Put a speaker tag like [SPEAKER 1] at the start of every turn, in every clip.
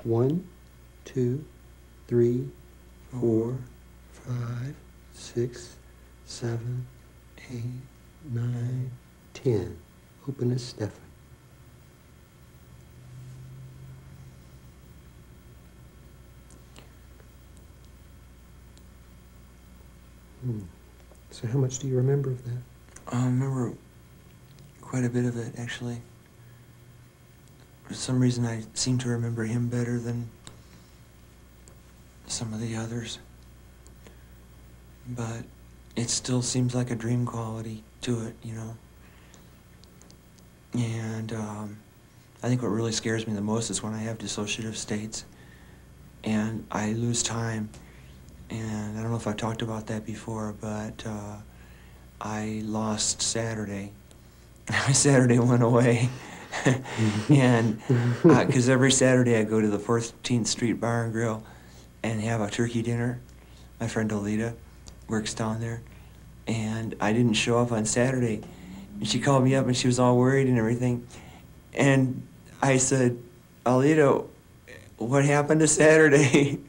[SPEAKER 1] 1, 2, 3, 4, 5, 6, 7, 8, 9, 10. Open as Stefan. So how much do you remember of that?
[SPEAKER 2] I remember quite a bit of it, actually. For some reason, I seem to remember him better than some of the others. But it still seems like a dream quality to it, you know. And I think what really scares me the most is when I have dissociative states and I lose time. And I don't know if I've talked about that before, but I lost Saturday. Saturday went away. And because every Saturday I go to the 14th Street Bar and Grill and have a turkey dinner. My friend Alita works down there. And I didn't show up on Saturday. And she called me up and she was all worried and everything. And I said, Alita, what happened to Saturday?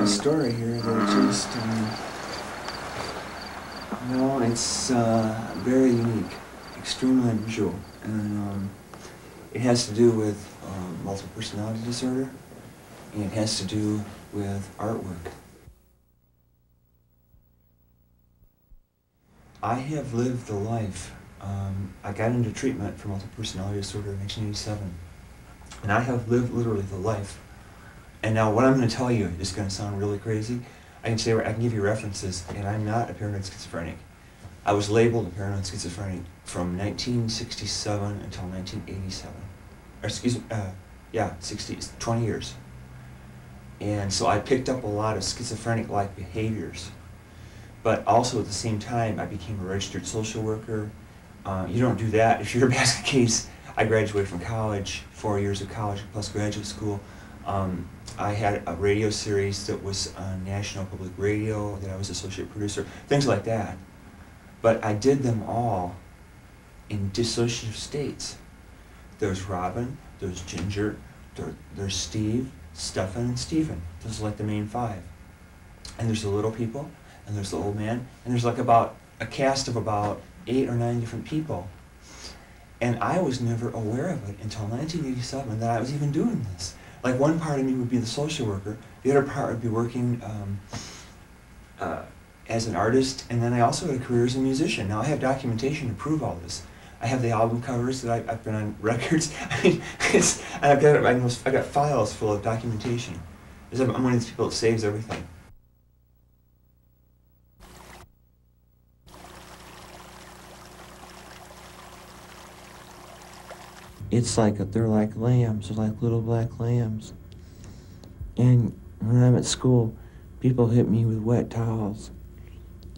[SPEAKER 2] Story here that just, it's very unique, extremely unusual, and it has to do with multiple personality disorder, and it has to do with artwork. I have lived the life. I got into treatment for multiple personality disorder in 1987, and I have lived literally the life. And now what I'm going to tell you is going to sound really crazy. I can give you references, and I'm not a paranoid schizophrenic. I was labeled a paranoid schizophrenic from 1967 until 1987. Or excuse me, 20 years. And so I picked up a lot of schizophrenic-like behaviors. But also at the same time, I became a registered social worker. You don't do that if you're a basket case. I graduated from college, 4 years of college plus graduate school. I had a radio series that was on National Public Radio that I was associate producer, things like that. But I did them all in dissociative states. There's Robin, there's Ginger, there's Steve, Stefan, and Stephen. Those are like the main five. And there's the little people, and there's the old man, and there's like about a cast of about 8 or 9 different people. And I was never aware of it until 1987 that I was even doing this. Like one part of me would be the social worker, the other part would be working as an artist, and then I also had a career as a musician. Now I have documentation to prove all this. I have the album covers that I've been on records. I mean, I've got files full of documentation. I'm one of these people that saves everything. It's like they're like lambs, they're like little black lambs. And when I'm at school, people hit me with wet towels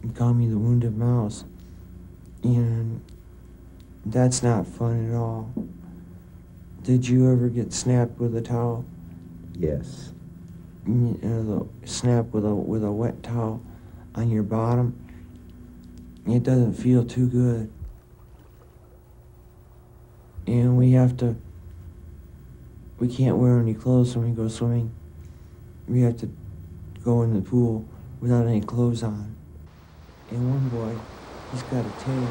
[SPEAKER 2] and call me the wounded mouse. And that's not fun at all. Did you ever get snapped with a towel?
[SPEAKER 1] Yes.
[SPEAKER 2] Snapped with a wet towel on your bottom? It doesn't feel too good. And we can't wear any clothes when we go swimming. We have to go in the pool without any clothes on. And one boy, he's got a tail.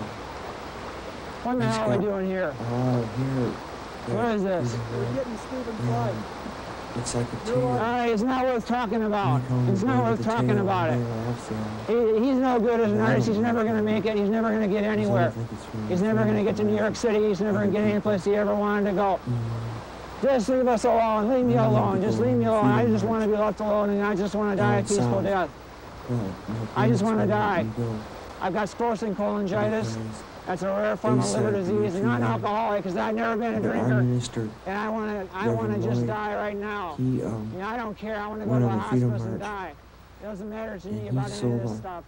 [SPEAKER 3] What the hell are we doing here?
[SPEAKER 2] Oh, here.
[SPEAKER 3] What is this?
[SPEAKER 1] We're getting Stephen's life.
[SPEAKER 2] It's like a tail.
[SPEAKER 3] All right, it's not worth talking about. It's not worth talking about it. He's no good as an artist. He's never going to make it. He's never going to get anywhere. He's never going to get to New York City. He's never going to get any place he ever wanted to go. Just leave us alone. Leave me alone. Just leave me alone. I just want to be left alone, and I just want to die a peaceful death. I just want to die. I've got sclerosing cholangitis. That's a rare form of liver disease. I'm not an alcoholic because I've never been a drinker. And I want to just die right now. I don't care. I want to go to the hospice and die. It doesn't matter to me about any of this stuff.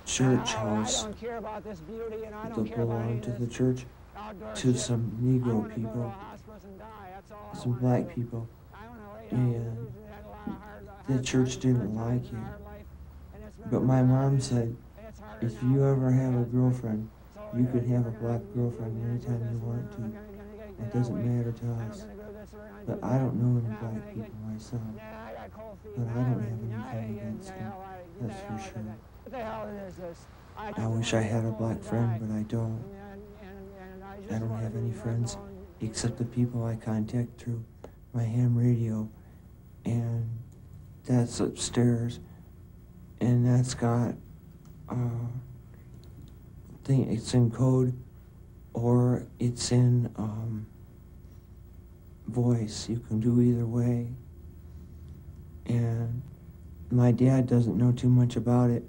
[SPEAKER 4] Church house
[SPEAKER 3] I don't care about this beauty, and I
[SPEAKER 4] that
[SPEAKER 3] don't care about any
[SPEAKER 4] belonged to
[SPEAKER 3] of
[SPEAKER 4] the
[SPEAKER 3] this
[SPEAKER 4] church, to some Negro people, some black people, and the church didn't like it. But my mom said, if you ever have a girlfriend, you could have a black girlfriend anytime you want to. It doesn't matter to us. But I don't know any black people myself. But I don't have anything against them, that's for sure. I wish I had a black friend, but I don't. I don't have any friends except the people I contact through my ham radio, and that's upstairs, and that's got it's in code or it's in voice. You can do either way. And my dad doesn't know too much about it,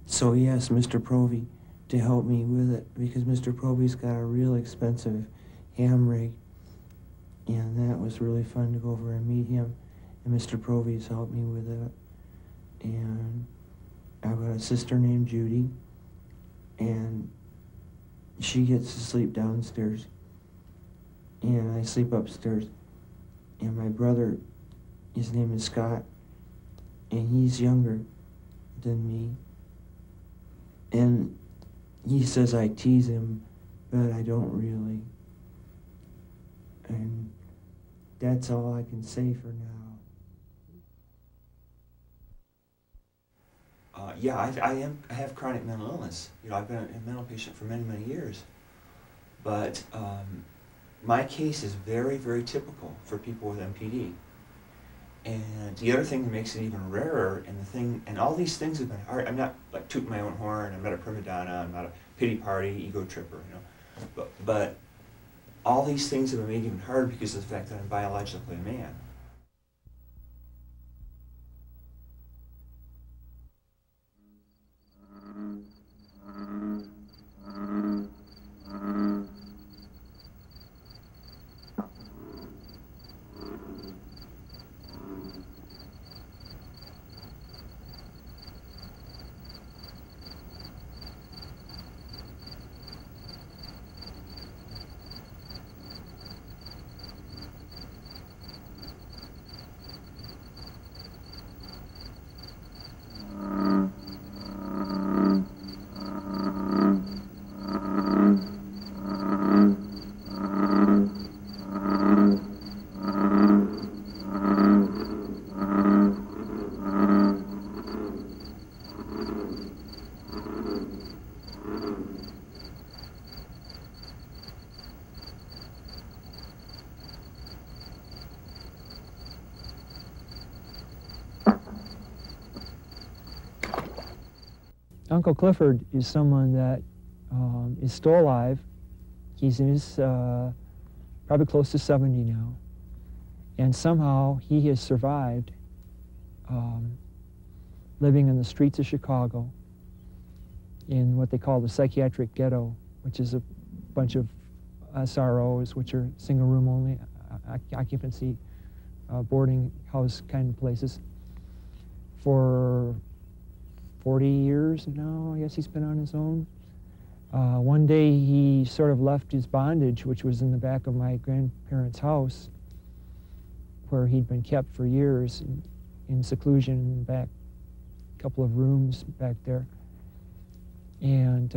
[SPEAKER 4] so he asked Mr. Provy to help me with it, because Mr. Provy's got a real expensive ham rig, and that was really fun to go over and meet him, and Mr. Provy's helped me with it. And I've got a sister named Judy, and she gets to sleep downstairs, and I sleep upstairs. And my brother, his name is Scott, and he's younger than me. And he says I tease him, but I don't really. And that's all I can say for now.
[SPEAKER 2] Yeah, I have chronic mental illness. I've been a mental patient for many, many years. But my case is very, very typical for people with MPD. And the other thing that makes it even rarer, and all these things have been hard. I'm not like tooting my own horn. I'm not a prima donna. I'm not a pity party ego tripper. But all these things have been made even harder because of the fact that I'm biologically a man.
[SPEAKER 3] Uncle Clifford is someone that is still alive. He's in his probably close to 70 now. And somehow he has survived living in the streets of Chicago in what they call the psychiatric ghetto, which is a bunch of SROs, which are single room only occupancy boarding house kind of places, for 40 years now. I guess he's been on his own. One day he sort of left his bondage, which was in the back of my grandparents' house, where he'd been kept for years in seclusion in the back, couple of rooms back there, and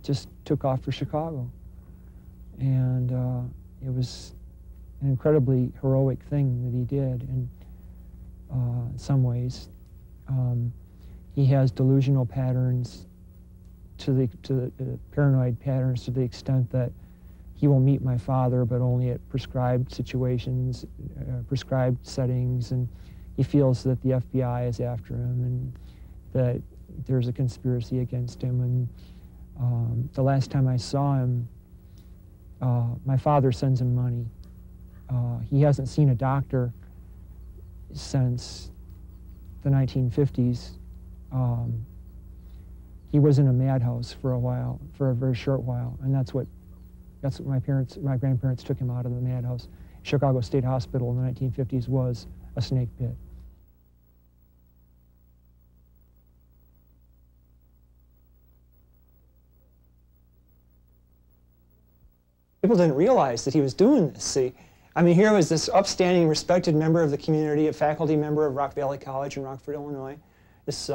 [SPEAKER 3] just took off for Chicago. And it was an incredibly heroic thing that he did in some ways. He has delusional patterns, to the paranoid patterns, to the extent that he will meet my father, but only at prescribed situations, prescribed settings, and he feels that the FBI is after him and that there's a conspiracy against him. And the last time I saw him, my father sends him money. He hasn't seen a doctor since the 1950s, he was in a madhouse for a while, for a very short while, and that's what my grandparents took him out of the madhouse. Chicago State Hospital in the 1950s was a snake pit. People didn't realize that he was doing this, see. I mean, here was this upstanding, respected member of the community, a faculty member of Rock Valley College in Rockford, Illinois, this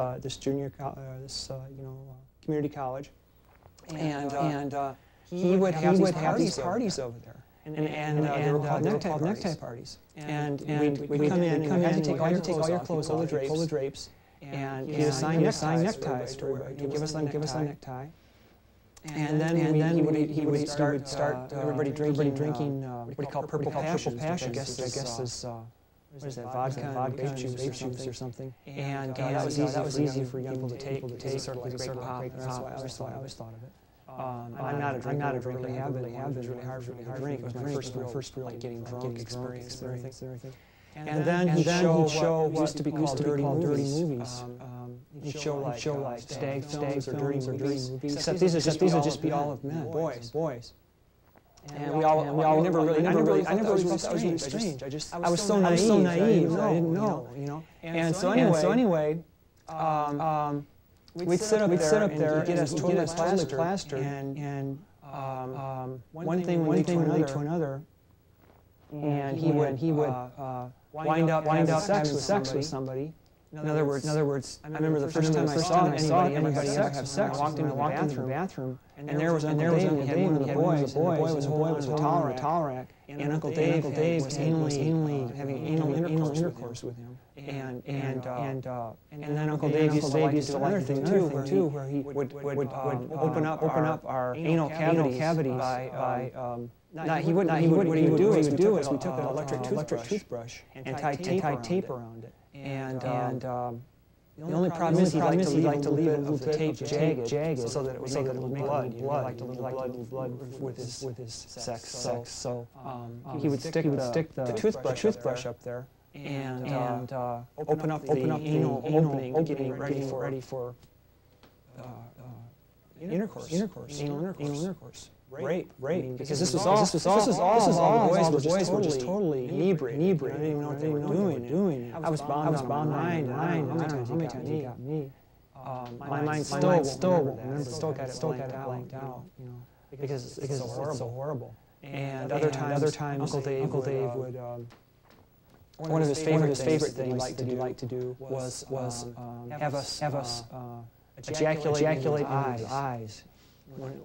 [SPEAKER 3] community college, and he would have these parties over there, and they were called necktie parties, and we'd come in, and you had to take all your clothes off, pull the drapes, and he'd assign neckties to everybody. He'd give us a necktie. And then he would start everybody drinking what he called purple passion. I guess is what is that, vodka and vape juice or something. And that was easy for young people to take sort of like a great pop. That's why I always thought of it. I'm not a drinker. Really have been. It was really hard for me to drink. It was my first real like getting drunk experience and everything. And then he'd show what used to be called dirty movies. He'd show like stag films or dirty movies. Except these would just be all of men, boys. And we all never really. I never really thought that was really strange. I was so naive. I didn't know, you know. And so anyway, we'd sit up there and get us totally plastered. And one thing would lead to another. And he would wind up sex with somebody. In other words, I remember the first time I saw anybody ever have sex. I walked into the bathroom, and there was Uncle Dave, and he had one of the boys, and the boy was holding a towel rack, and Uncle Dave was anally having anal intercourse with him. And then Uncle Dave used to like another thing too, where he would open up our anal cavity by what he would do is we took an electric toothbrush and tied tape around it. And the only problem is he liked to leave the tape jagged so that it would make a little blood. He liked to leave blood with his sex. So he would stick the toothbrush up there and open up the anal opening, getting ready for anal intercourse. Rape. Because this was all the boys were just totally inebriated. I didn't even know what they were doing. I was bound on mine. How many times he got me? My mind still got it blanked out, you know, because it's so horrible. And other times, Uncle Dave would. One of his favorite things that he liked to do was have us ejaculate in his eyes.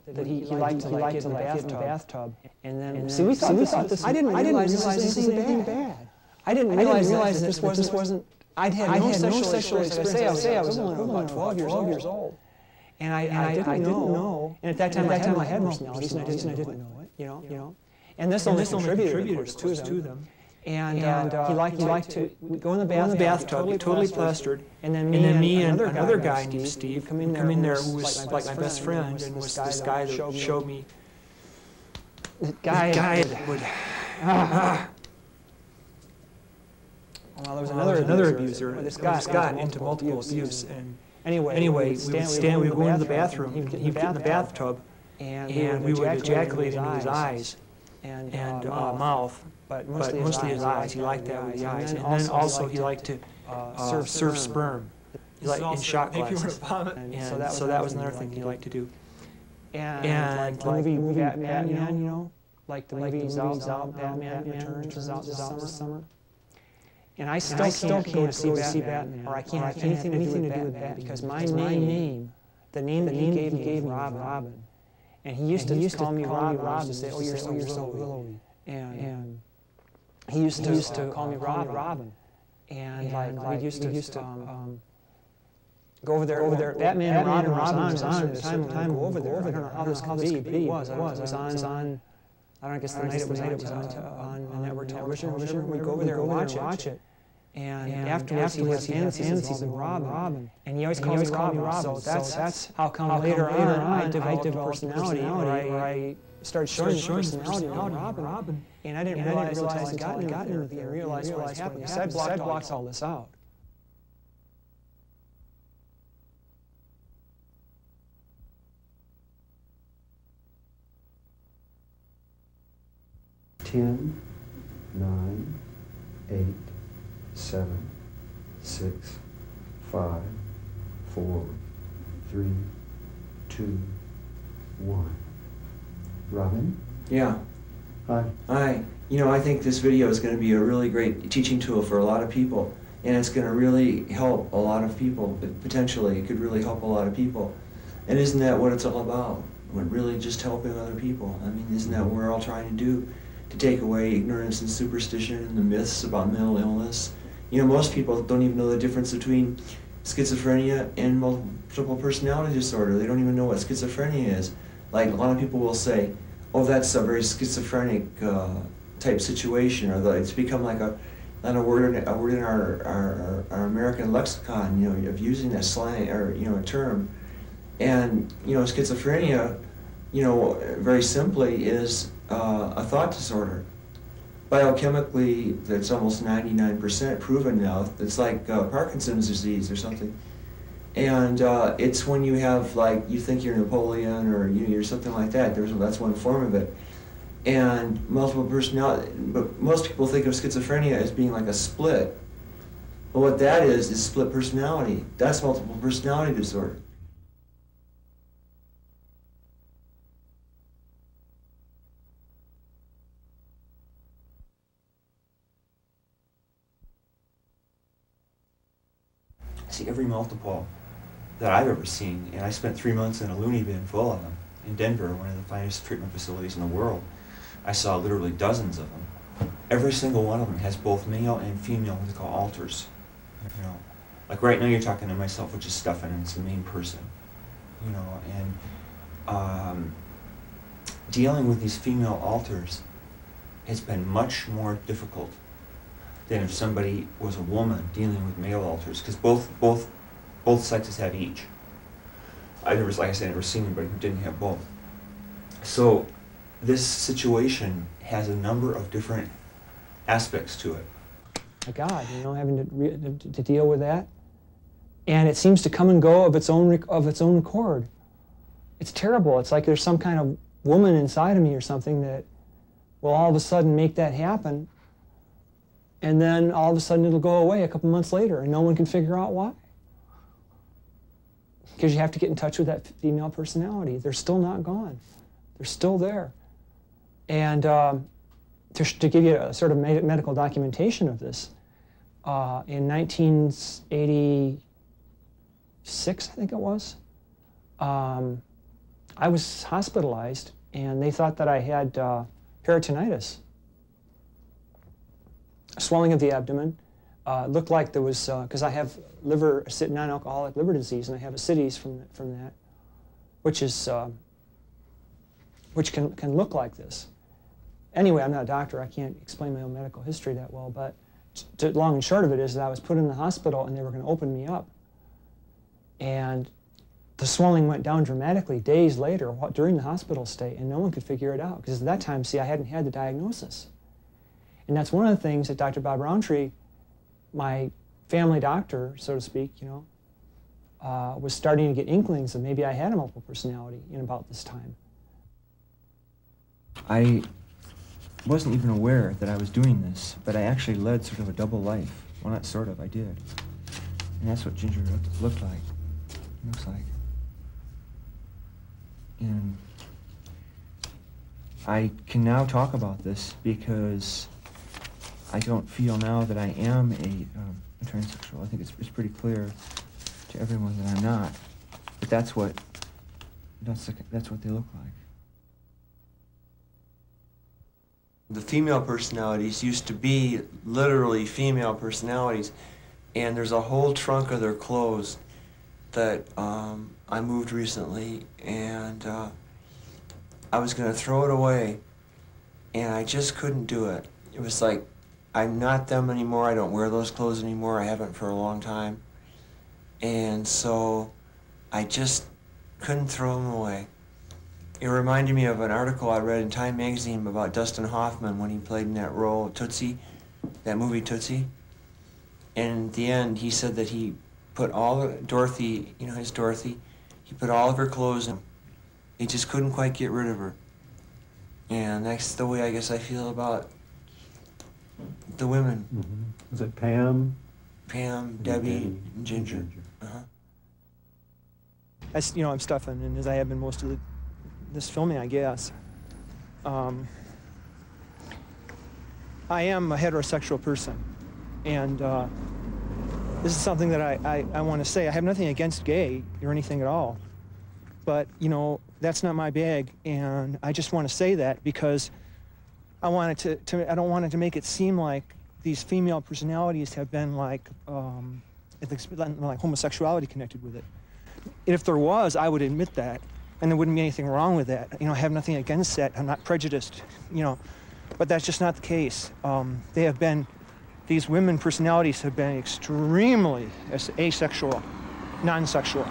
[SPEAKER 3] That he liked to get in the bathtub, and then we thought this. I didn't realize this was anything bad. I didn't realize that this wasn't. I had no sexual experience. I was about 12 years old, and I didn't know. And at that time, I had personalities, and I didn't know it. You know. And this only contributed, of course, to them. And he liked to go in the bathtub, totally plastered, and then me and another guy named Steve come in there, who was like my best friend, and was this guy that showed me. The guy would. Well, there was another abuser. This guy got into multiple abuse, and anyway, we would go into the bathroom. He'd get in the bathtub, and we would ejaculate into his eyes and mouth. But mostly his eyes. He liked that with the eyes. And then also he liked to serve sperm in shot glasses. And so that was another thing he liked to do. And like the movie Batman, you know, like the movie Batman Returns out this summer. And I still can't see Batman, or I can't have anything to do with Batman, because my name, the name that he gave me, Robin. And he used to call me Robin and say, "Oh, you're so willowy." And he used to call me Robin, and like we used to go over there. Batman and Robin was on at the time go over there. I don't know how this could be. It was on. I don't know. I guess the night it was on network television. We'd go over there and watch it. And afterwards he has fantasies of Robin, and he always calls me Robin. So that's how come later on I developed a personality where I started showing personality of Robin. And I didn't realize until I got into the and realized what was happening. So I blocked all this out.
[SPEAKER 1] 10, 9, 8, 7, 6, 5, 4, 3, 2, 1. Robin?
[SPEAKER 4] Yeah.
[SPEAKER 1] Hi.
[SPEAKER 4] Hi. You know, I think this video is going to be a really great teaching tool for a lot of people, and it's going to really help a lot of people. Potentially, it could really help a lot of people. And isn't that what it's all about? We're really just helping other people. I mean, isn't that what we're all trying to do? To take away ignorance and superstition and the myths about mental illness. You know, most people don't even know the difference between schizophrenia and multiple personality disorder. They don't even know what schizophrenia is. Like, a lot of people will say, oh, that's a very schizophrenic type situation, or it's become like a word in our American lexicon, you know, of using that slang, or, you know, a term. And, you know, schizophrenia, you know, very simply is a thought disorder. Biochemically, that's almost 99% proven now. It's like Parkinson's disease or something. And it's when you have, like, you think you're Napoleon, or you're something like that. That's one form of it. And multiple personality, but most people think of schizophrenia as being like a split. But what that is split personality. That's multiple personality disorder.
[SPEAKER 2] See, every multiple that I've ever seen, and I spent 3 months in a loony bin full of them in Denver, one of the finest treatment facilities in the world. I saw literally dozens of them. Every single one of them has both male and female what they call alters. You know, like right now you're talking to myself, which is Stefan, and it's the main person. You know, and dealing with these female alters has been much more difficult than if somebody was a woman dealing with male alters, because both sexes have each. Like I said, I never seen anybody who didn't have both. So this situation has a number of different aspects to it.
[SPEAKER 3] My God, you know, having to deal with that, and it seems to come and go of its own accord. It's terrible. It's like there's some kind of woman inside of me or something that will all of a sudden make that happen, and then all of a sudden it'll go away a couple months later, and no one can figure out why. Because you have to get in touch with that female personality. They're still not gone. They're still there. And to give you a sort of medical documentation of this, in 1986, I think it was, I was hospitalized, and they thought that I had peritonitis, a swelling of the abdomen. Looked like there was, because I have non-alcoholic liver disease, and I have ascites from that, which is, which can look like this. Anyway, I'm not a doctor. I can't explain my own medical history that well, but long and short of it is that I was put in the hospital, and they were going to open me up. And the swelling went down dramatically days later during the hospital stay, and no one could figure it out, because at that time, see, I hadn't had the diagnosis. And that's one of the things that Dr. Bob Roundtree, my family doctor, so to speak, you know, was starting to get inklings that maybe I had a multiple personality in about this time.
[SPEAKER 4] I wasn't even aware that I was doing this, but I actually led sort of a double life. Well, not sort of, I did. And that's what Ginger looks like. And I can now talk about this because I don't feel now that I am a transsexual. I think it's pretty clear to everyone that I'm not. But that's what they look like. The female personalities used to be literally female personalities, and there's a whole trunk of their clothes that I moved recently, and I was going to throw it away, and I just couldn't do it. It was like, I'm not them anymore. I don't wear those clothes anymore. I haven't for a long time. And so I just couldn't throw them away. It reminded me of an article I read in Time magazine about Dustin Hoffman when he played in that role, Tootsie, that movie Tootsie. And at the end, he said that he put all of Dorothy, you know, his Dorothy, he put all of her clothes in. He just couldn't quite get rid of her. And that's the way I guess I feel about the women.
[SPEAKER 1] Mm-hmm. Is it Pam?
[SPEAKER 4] Pam, Debbie, and Ginger. Uh-huh.
[SPEAKER 5] I'm Stefan, and as I have been most of this filming, I guess. I am a heterosexual person, and this is something that I want to say. I have nothing against gay or anything at all, but, that's not my bag, and I just want to say that because I wanted I don't want it to make it seem like these female personalities have been like homosexuality connected with it. If there was, I would admit that, and there wouldn't be anything wrong with that. I have nothing against that. I'm not prejudiced, but that's just not the case. These women personalities have been extremely asexual, non-sexual,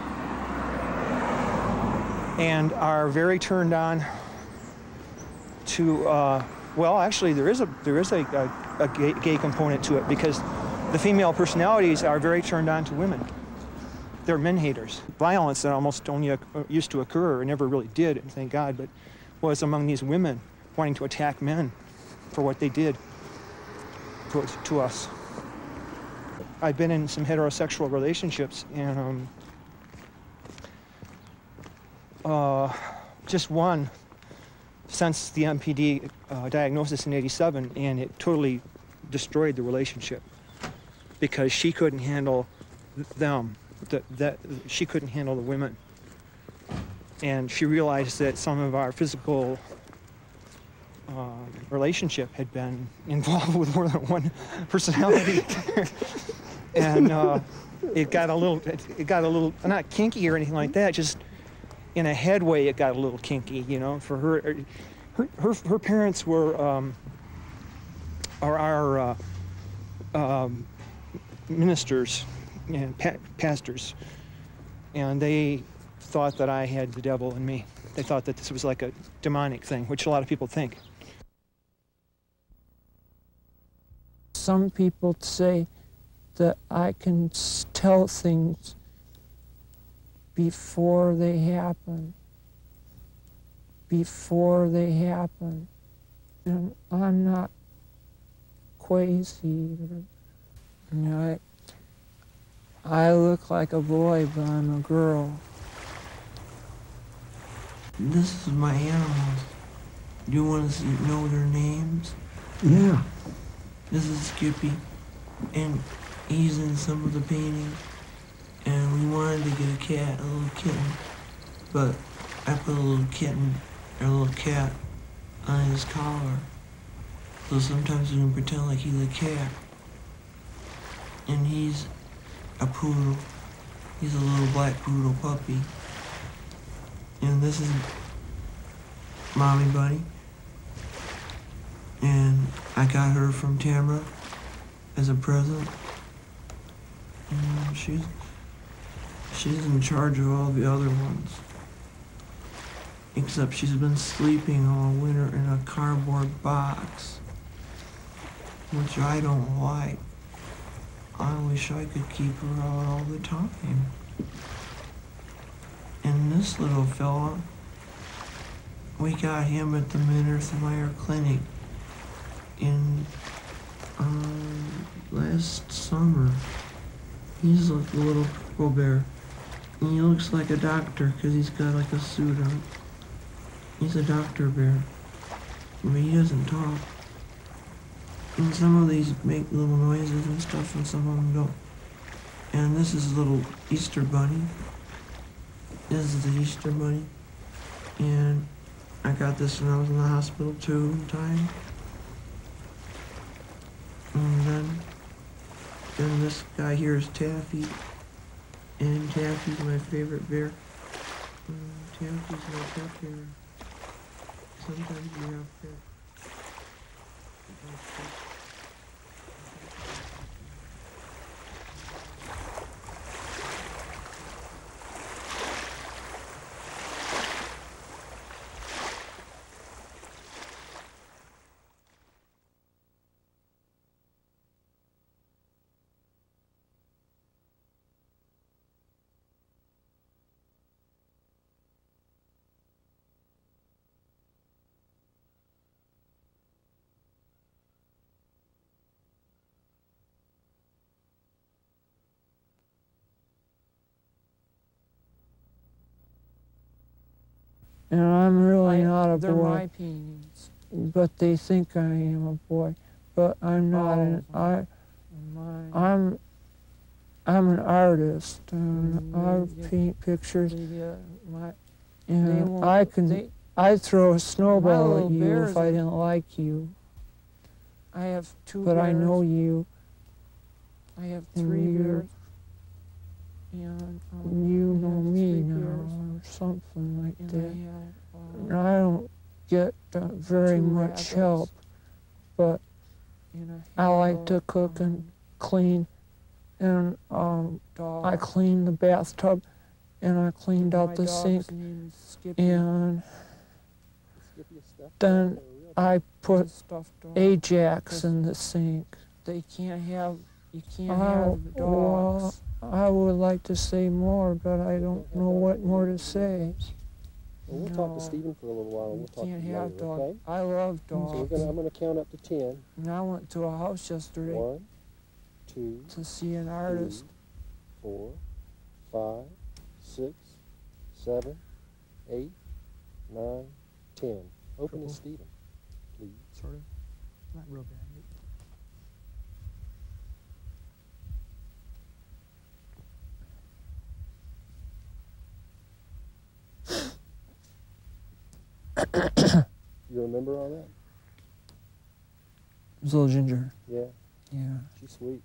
[SPEAKER 5] and are very turned on to, well, actually, there is a gay component to it, because the female personalities are very turned on to women. They're men haters. Violence that almost only used to occur, or never really did, thank God, but was among these women wanting to attack men for what they did to us. I've been in some heterosexual relationships, and just one since the MPD diagnosis in '87, and it totally destroyed the relationship because she couldn't handle them. She couldn't handle the women, and she realized that some of our physical relationship had been involved with more than one personality, and it got a little not kinky or anything like that. Just in a headway, it got a little kinky, For her parents were our ministers and pastors, and they thought that I had the devil in me. They thought that this was like a demonic thing, which a lot of people think.
[SPEAKER 3] Some people say that I can tell things before they happen. And I'm not crazy. I look like a boy, but I'm a girl.
[SPEAKER 4] This is my animals. Do you want to know their names?
[SPEAKER 1] Yeah.
[SPEAKER 4] This is Skippy, and he's in some of the paintings. And we wanted to get a cat, a little kitten, but I put a little kitten, or a little cat, on his collar. So sometimes we can pretend like he's a cat. And he's a poodle. He's a little black poodle puppy. And this is Mommy Bunny. And I got her from Tamara as a present. And she's in charge of all the other ones. Except she's been sleeping all winter in a cardboard box, which I don't like. I wish I could keep her out all the time. And this little fella, we got him at the Minnesota Clinic in last summer. He's like a little purple bear. And he looks like a doctor because he's got like a suit on. He's a doctor bear. But he doesn't talk. And some of these make little noises and stuff, and some of them don't. And this is a little Easter bunny. This is the Easter bunny. And I got this when I was in the hospital 2 times. And then this guy here is Taffy. And Taffy's my favorite bear. Taffy's my pet bear. Sometimes we have pets.
[SPEAKER 3] And I'm really not a
[SPEAKER 6] They're
[SPEAKER 3] boy.
[SPEAKER 6] my paintings.
[SPEAKER 3] But they think I am a boy. But I'm not. I'm an artist, and I paint pictures. And I'd throw a snowball at you if I didn't like you.
[SPEAKER 6] I have 2
[SPEAKER 3] But
[SPEAKER 6] bears.
[SPEAKER 3] I know you.
[SPEAKER 6] I have 3 bears.
[SPEAKER 3] And you know me now, or something like that. And I don't get very
[SPEAKER 6] 2
[SPEAKER 3] much
[SPEAKER 6] rabbits.
[SPEAKER 3] help, but
[SPEAKER 6] And
[SPEAKER 3] I like to cook and clean, and I cleaned the bathtub, and I cleaned out the sink, and then I put Ajax in the sink.
[SPEAKER 6] They can't have, you can't
[SPEAKER 3] Oh,
[SPEAKER 6] have dogs.
[SPEAKER 3] well, I would like to say more, but I don't know what more to say.
[SPEAKER 1] Well, we'll talk to Stephen for a little while, and we'll talk to
[SPEAKER 6] Can't
[SPEAKER 1] you
[SPEAKER 6] have
[SPEAKER 1] later,
[SPEAKER 6] dogs.
[SPEAKER 1] okay?
[SPEAKER 6] I love
[SPEAKER 1] So
[SPEAKER 6] dogs.
[SPEAKER 1] I'm going to count up to 10.
[SPEAKER 3] And I went to a house yesterday
[SPEAKER 1] 1, 2,
[SPEAKER 3] to see an
[SPEAKER 1] 3,
[SPEAKER 3] artist.
[SPEAKER 1] 4, 5, 6, 7, 8, 9, 10. Open to Stephen, please.
[SPEAKER 5] Sort of. Not real bad.
[SPEAKER 1] You remember all that?
[SPEAKER 3] It was a little ginger.
[SPEAKER 1] Yeah,
[SPEAKER 3] Yeah.
[SPEAKER 1] she's sweet.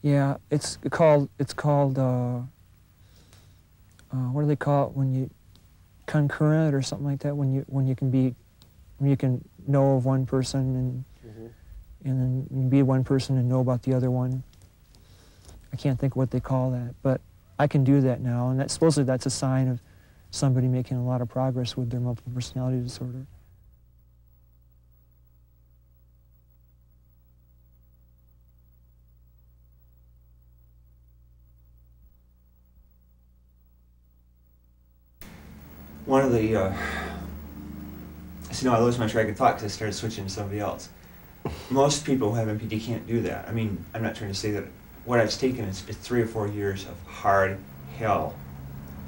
[SPEAKER 3] Yeah, it's called what do they call it when you concurrent or something like that, when you can know of one person and then you can be one person and know about the other one. I can't think of what they call that, but I can do that now, and supposedly that's a sign of somebody making a lot of progress with their multiple personality disorder.
[SPEAKER 2] One of the, I lost my track of thought because I started switching to somebody else. Most people who have MPD can't do that. I mean, I'm not trying to say that. What it's taken is 3 or 4 years of hard hell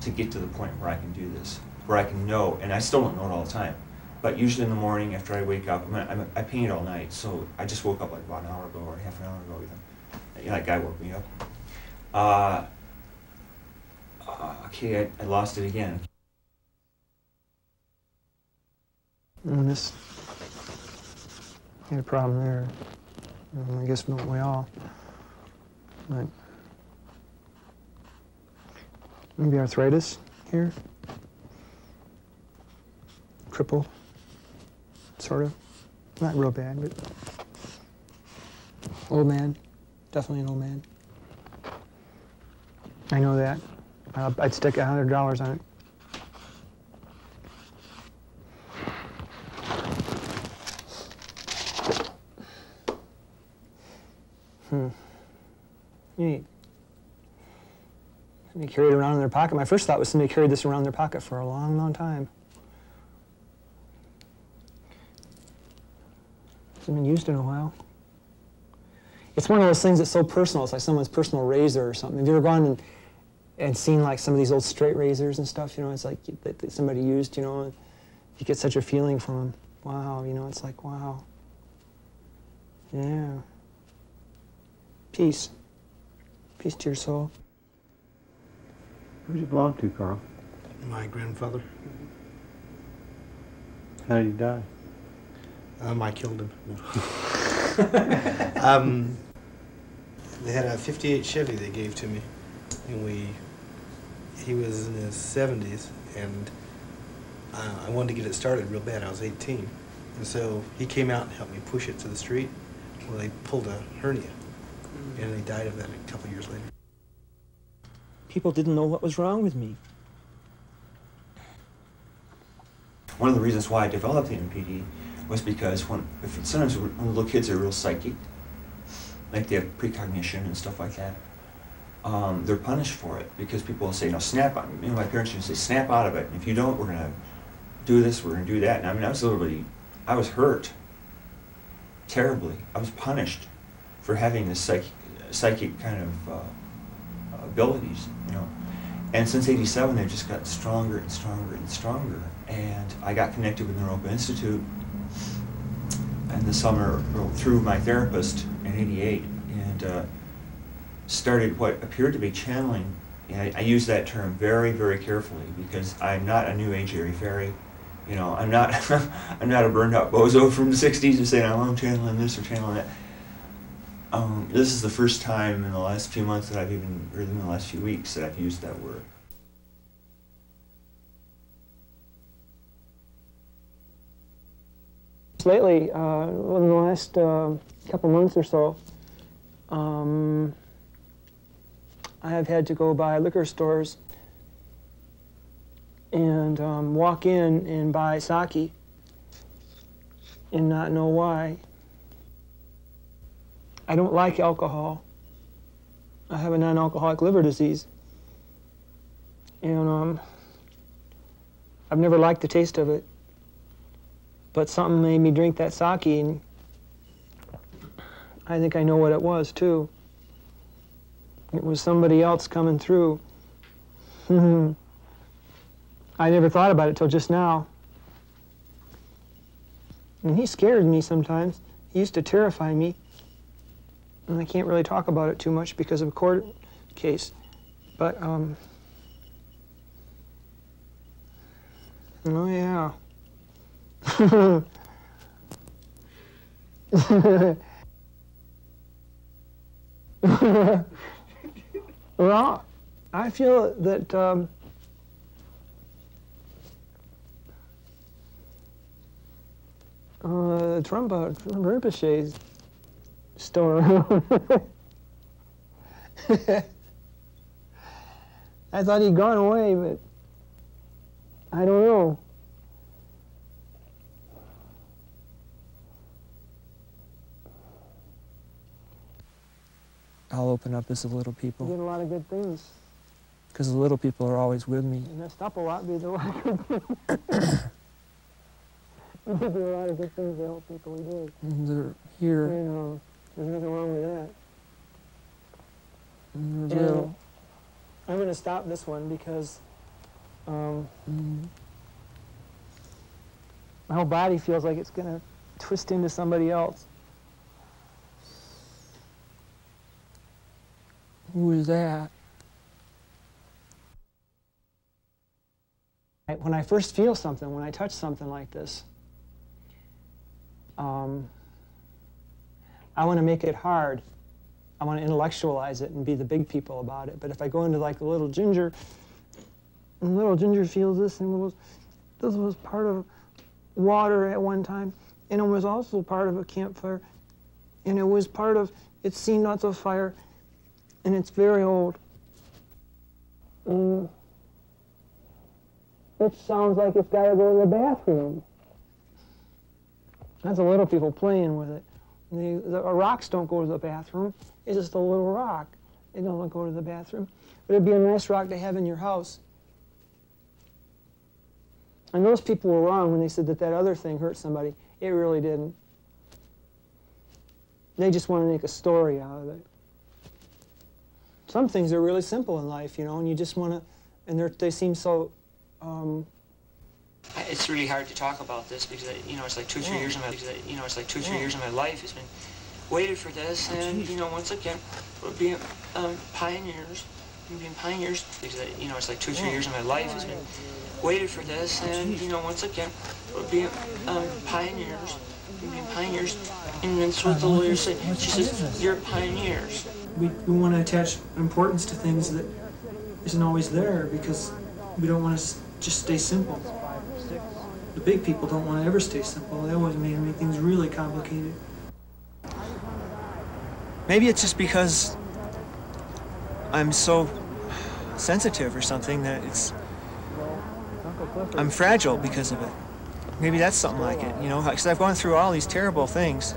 [SPEAKER 2] to get to the point where I can do this, where I can know, and I still don't know it all the time. But usually in the morning after I wake up, I paint all night, so I just woke up like about an hour ago or half an hour ago even. That guy woke me up. Okay, I lost it again.
[SPEAKER 5] And this had a problem there. I guess don't we all? But maybe arthritis here. Cripple, sort of. Not real bad, but old man. Definitely an old man. I know that. I'd stick $100 on it. Somebody carried it around in their pocket. My first thought was somebody carried this around in their pocket for a long, long time. Hasn't been used in a while. It's one of those things that's so personal. It's like someone's personal razor or something. Have you ever gone and seen like some of these old straight razors and stuff? You know, it's like that somebody used. You know, you get such a feeling from them. Wow. You know, it's like wow. Yeah. Peace. Peace to your soul.
[SPEAKER 1] Who did you belong to, Carl?
[SPEAKER 7] My grandfather.
[SPEAKER 1] How did he die?
[SPEAKER 7] I killed him. They had a '58 Chevy they gave to me, and he was in his 70s, and I wanted to get it started real bad. I was 18, and so he came out and helped me push it to the street. Well, they pulled a hernia, and he died of that a couple years later.
[SPEAKER 5] People didn't know what was wrong with me.
[SPEAKER 2] One of the reasons why I developed the MPD was because sometimes when little kids are real psychic, like they have precognition and stuff like that, they're punished for it because people will say, "No, snap out." You know, my parents used to say, "Snap out of it. And if you don't, we're gonna do this. We're gonna do that." And I mean, I was hurt terribly. I was punished for having this psychic kind of abilities, you know. And since '87, they've just gotten stronger and stronger and stronger. And I got connected with Neuropa Institute in the summer through my therapist in '88, and started what appeared to be channeling. And I use that term very, very carefully because I'm not a New Age airy fairy. You know, I'm not I'm not a burned out bozo from the '60s who's saying, I'm channeling this or channeling that. This is the first time in the last few months that I've even, or in the last few weeks, that I've used that word.
[SPEAKER 3] Lately, in the last couple months or so, I have had to go by liquor stores and walk in and buy sake and not know why. I don't like alcohol. I have a non-alcoholic liver disease. And I've never liked the taste of it. But something made me drink that sake, and I think I know what it was, too. It was somebody else coming through. I never thought about it till just now. And he scared me sometimes. He used to terrify me. And I can't really talk about it too much because of a court case. But, oh yeah. Well, I feel that Trump Rinpoche's still around. I thought he'd gone away, but I don't know.
[SPEAKER 6] I'll open up as the little
[SPEAKER 3] You
[SPEAKER 6] people,
[SPEAKER 3] did a lot of good things.
[SPEAKER 6] because the little people are always with me.
[SPEAKER 3] You messed up a lot, but you did a lot of good things. We did do a lot of good things to help people, we did.
[SPEAKER 6] And they're here,
[SPEAKER 3] And there's nothing wrong with that.
[SPEAKER 6] and they're real.
[SPEAKER 3] I'm going to stop this one because my whole body feels like it's going to twist into somebody else.
[SPEAKER 6] Who is that?
[SPEAKER 3] When I first feel something, when I touch something like this, I want to make it hard. I want to intellectualize it and be the big people about it. But if I go into like a little ginger, and little ginger feels this, and this was part of water at one time, and it was also part of a campfire, and it was part of, it's seen lots of fire, and it's very old. It sounds like it's got to go to the bathroom. That's the little people playing with it. The rocks don't go to the bathroom. It's just a little rock. It doesn't go to the bathroom. But it'd be a nice rock to have in your house. And those people were wrong when they said that that other thing hurt somebody. It really didn't. They just want to make a story out of it. Some things are really simple in life, you know, and you just want to, and they seem so,
[SPEAKER 8] It's really hard to talk about this because, you know, it's like 2 or 3 years of my, you know, it's like 2 or 3 years of my life has been waited for this, and, you know, once again, we're being pioneers, being pioneers because, you know, it's like 2 or 3 years of my life has been waited for this, and, you know, once again, we're being pioneers, being pioneers, and that's what the lawyer said. She says, you're pioneers.
[SPEAKER 3] we want to attach importance to things that isn't always there because we don't want to just stay simple. The big people don't want to ever stay simple. They always make things really complicated.
[SPEAKER 5] Maybe it's just because I'm so sensitive or something that I'm fragile because of it. Maybe that's something like it, you know, because I've gone through all these terrible things.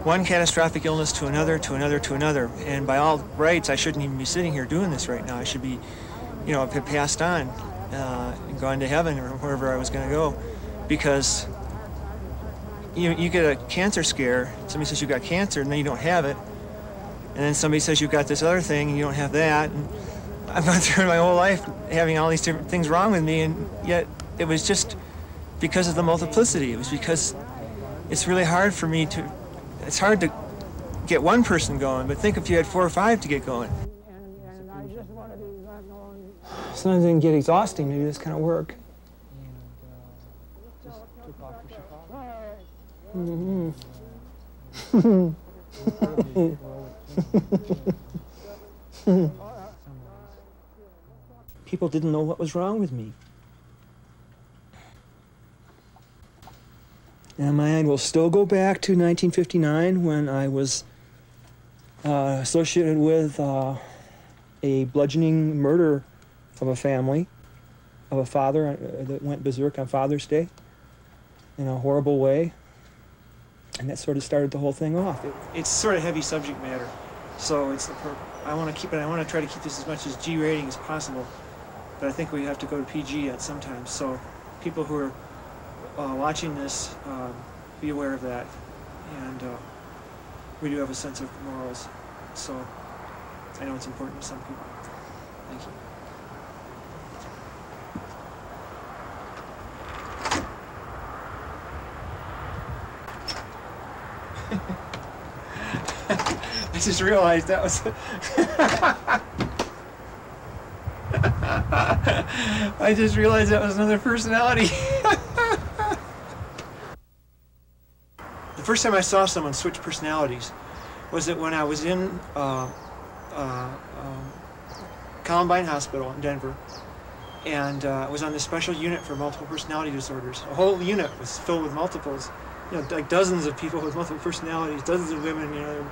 [SPEAKER 5] One catastrophic illness to another, to another, to another. And by all rights, I shouldn't even be sitting here doing this right now. I should be, you know, have passed on and gone to heaven or wherever I was going to go. Because you get a cancer scare, somebody says you got cancer and then you don't have it. And then somebody says you've got this other thing and you don't have that. And I've gone through my whole life having all these different things wrong with me, and yet it was just because of the multiplicity. It was because it's really hard for me to, it's hard to get one person going, but think if you had 4 or 5 to get going.
[SPEAKER 6] Sometimes it can get exhausting to do this kind of work.
[SPEAKER 5] People didn't know what was wrong with me. And my mind will still go back to 1959 when I was associated with a bludgeoning murder of a family, of a father that went berserk on Father's Day in a horrible way. And that sort of started the whole thing off. It's sort of heavy subject matter, so it's I want to keep it. I want to try to keep this as much as G rating as possible, but I think we have to go to PG at sometimes. So people who are watching this, be aware of that, and we do have a sense of morals. So I know it's important to some people. Thank you. I just realized that was I just realized that was another personality. The first time I saw someone switch personalities was that when I was in Columbine Hospital in Denver, and I was on this special unit for multiple personality disorders. A whole unit was filled with multiples, you know, like dozens of people with multiple personalities, dozens of women, you know,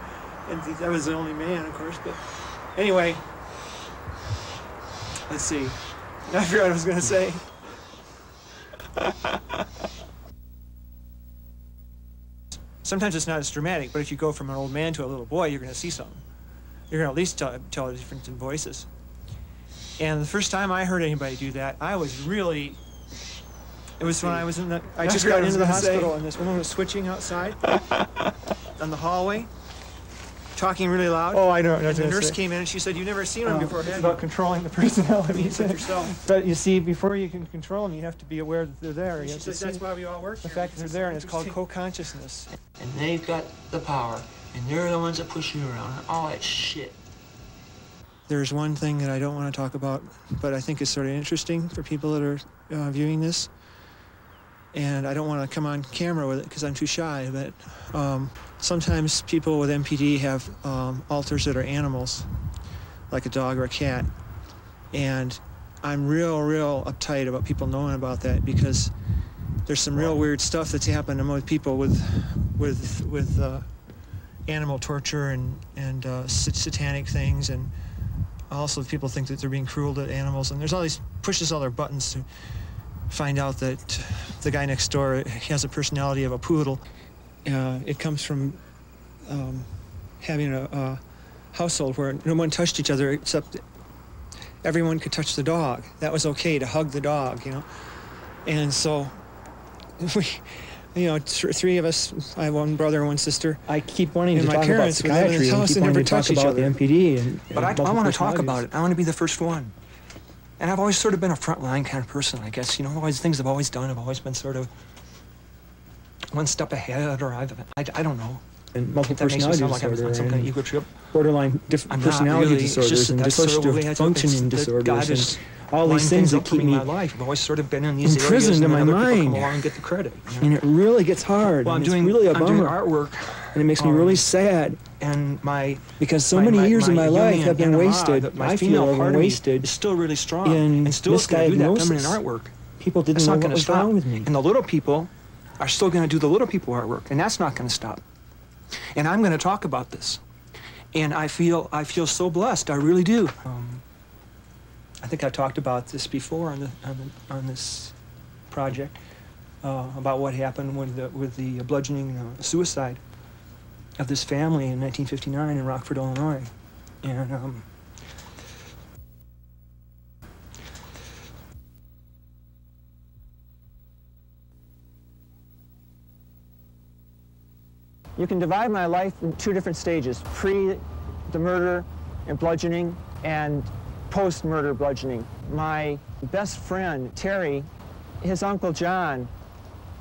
[SPEAKER 5] and I was the only man, of course. But anyway, let's see. I forgot what I was going to say. Sometimes it's not as dramatic, but if you go from an old man to a little boy, you're going to see something. You're going to at least tell the difference in voices. And the first time I heard anybody do that, I was really, it was when I was in the, I just got into the hospital, and this woman was switching outside on the hallway, talking really loud. Oh, I know. And the nurse came in and she said, "You've never seen him before." It's about controlling the personalities with yourself. But you see, before you can control them, you have to be aware that they're there. You have to see that's why we all work the fact that they're there, and it's called co-consciousness.
[SPEAKER 8] And they've got the power, and they're the ones that push you around, and all that shit.
[SPEAKER 5] There's one thing that I don't want to talk about, but I think is sort of interesting for people that are viewing this. And I don't want to come on camera with it because I'm too shy, but sometimes people with MPD have alters that are animals, like a dog or a cat. And I'm real uptight about people knowing about that, because there's some real weird stuff that's happened among people with animal torture and satanic things, and also people think that they're being cruel to animals, and there's all these pushes all their buttons to find out that the guy next door has a personality of a poodle. It comes from having a household where no one touched each other except everyone could touch the dog. That was okay to hug the dog, you know. And so we, you know, 3 of us, I have one brother and one sister.
[SPEAKER 6] I keep wanting to
[SPEAKER 5] my
[SPEAKER 6] talk about
[SPEAKER 5] parents would live in
[SPEAKER 6] psychiatry
[SPEAKER 5] this
[SPEAKER 6] and
[SPEAKER 5] house
[SPEAKER 6] keep
[SPEAKER 5] and
[SPEAKER 6] wanting
[SPEAKER 5] never
[SPEAKER 6] to talk
[SPEAKER 5] touch each
[SPEAKER 6] about the
[SPEAKER 5] other.
[SPEAKER 6] MPD and
[SPEAKER 5] But I
[SPEAKER 6] multiple
[SPEAKER 5] want to talk
[SPEAKER 6] personalities.
[SPEAKER 5] about it. I want to be the first one. And I've always sort of been a frontline kind of person, I guess. You know, always things I've always done, I've always been sort of one step ahead, or I don't know.
[SPEAKER 6] And multiple personality
[SPEAKER 5] Sound like I'm
[SPEAKER 6] disorder
[SPEAKER 5] on some kind of
[SPEAKER 6] and
[SPEAKER 5] ego trip.
[SPEAKER 6] borderline personality
[SPEAKER 5] really.
[SPEAKER 6] disorders and
[SPEAKER 5] That's sort of the way
[SPEAKER 6] dissociative functioning disorders and all these things that keep
[SPEAKER 5] in
[SPEAKER 6] me
[SPEAKER 5] my life. I've always sort of been in these
[SPEAKER 6] imprisoned in my
[SPEAKER 5] areas, and other people
[SPEAKER 6] mind.
[SPEAKER 5] come along and get the credit. You know?
[SPEAKER 6] And it really gets hard.
[SPEAKER 5] Well,
[SPEAKER 6] and it's really a
[SPEAKER 5] I'm doing
[SPEAKER 6] bummer.
[SPEAKER 5] artwork,
[SPEAKER 6] And it makes me really sad.
[SPEAKER 5] and
[SPEAKER 6] Because so many years of my life have been wasted.
[SPEAKER 5] My
[SPEAKER 6] I
[SPEAKER 5] female
[SPEAKER 6] feel
[SPEAKER 5] part
[SPEAKER 6] have
[SPEAKER 5] of
[SPEAKER 6] been
[SPEAKER 5] me
[SPEAKER 6] wasted
[SPEAKER 5] is still really strong,
[SPEAKER 6] in
[SPEAKER 5] and still is going to do that feminine
[SPEAKER 6] misdiagnosis.
[SPEAKER 5] artwork.
[SPEAKER 6] People didn't
[SPEAKER 5] That's
[SPEAKER 6] know
[SPEAKER 5] not
[SPEAKER 6] what
[SPEAKER 5] going to
[SPEAKER 6] was
[SPEAKER 5] stop.
[SPEAKER 6] wrong with me.
[SPEAKER 5] And the little people are still going to do the little people artwork, and that's not going to stop. And I'm going to talk about this, and I feel so blessed. I really do. I think I talked about this before on this project about what happened with the bludgeoning suicide of this family in 1959 in Rockford, Illinois, and. You can divide my life in 2 different stages: pre the murder and bludgeoning, and
[SPEAKER 3] post-murder bludgeoning. My best friend, Terry, his Uncle John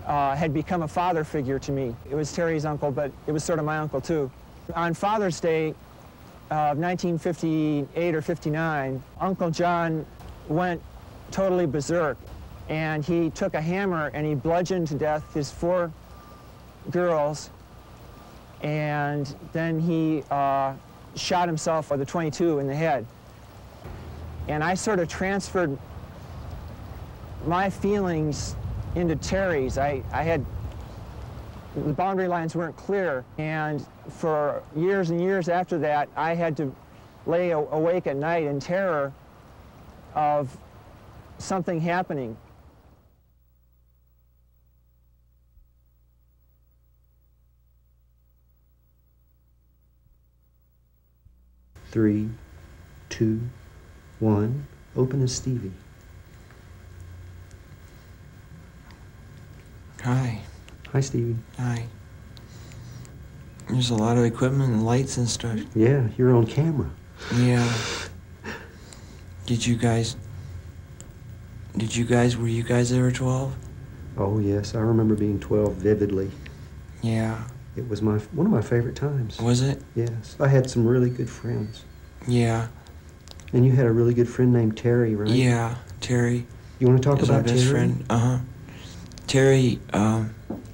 [SPEAKER 3] had become a father figure to me. It was Terry's uncle, but it was sort of my uncle too. On Father's Day of 1958 or 59, Uncle John went totally berserk, and he took a hammer and he bludgeoned to death his 4 girls, and then he shot himself with a .22 in the head. And I sort of transferred my feelings into Terry's. I had, the boundary lines weren't clear, and for years and years after that, I had to lay awake at night in terror of something happening.
[SPEAKER 1] Three, 2, 1. Open as Stevie.
[SPEAKER 4] Hi.
[SPEAKER 1] Hi, Stevie.
[SPEAKER 4] Hi. There's a lot of equipment and lights and stuff.
[SPEAKER 1] Yeah, you're on camera.
[SPEAKER 4] Yeah. Were you guys ever 12?
[SPEAKER 1] Oh, yes, I remember being 12 vividly.
[SPEAKER 4] Yeah.
[SPEAKER 1] It was one of my favorite times.
[SPEAKER 4] Was it?
[SPEAKER 1] Yes. I had some really good friends.
[SPEAKER 4] Yeah.
[SPEAKER 1] And you had a really good friend named Terry, right?
[SPEAKER 4] Yeah, Terry.
[SPEAKER 1] You want to talk
[SPEAKER 4] Is
[SPEAKER 1] about
[SPEAKER 4] my best
[SPEAKER 1] Terry?
[SPEAKER 4] friend. Uh-huh. Terry,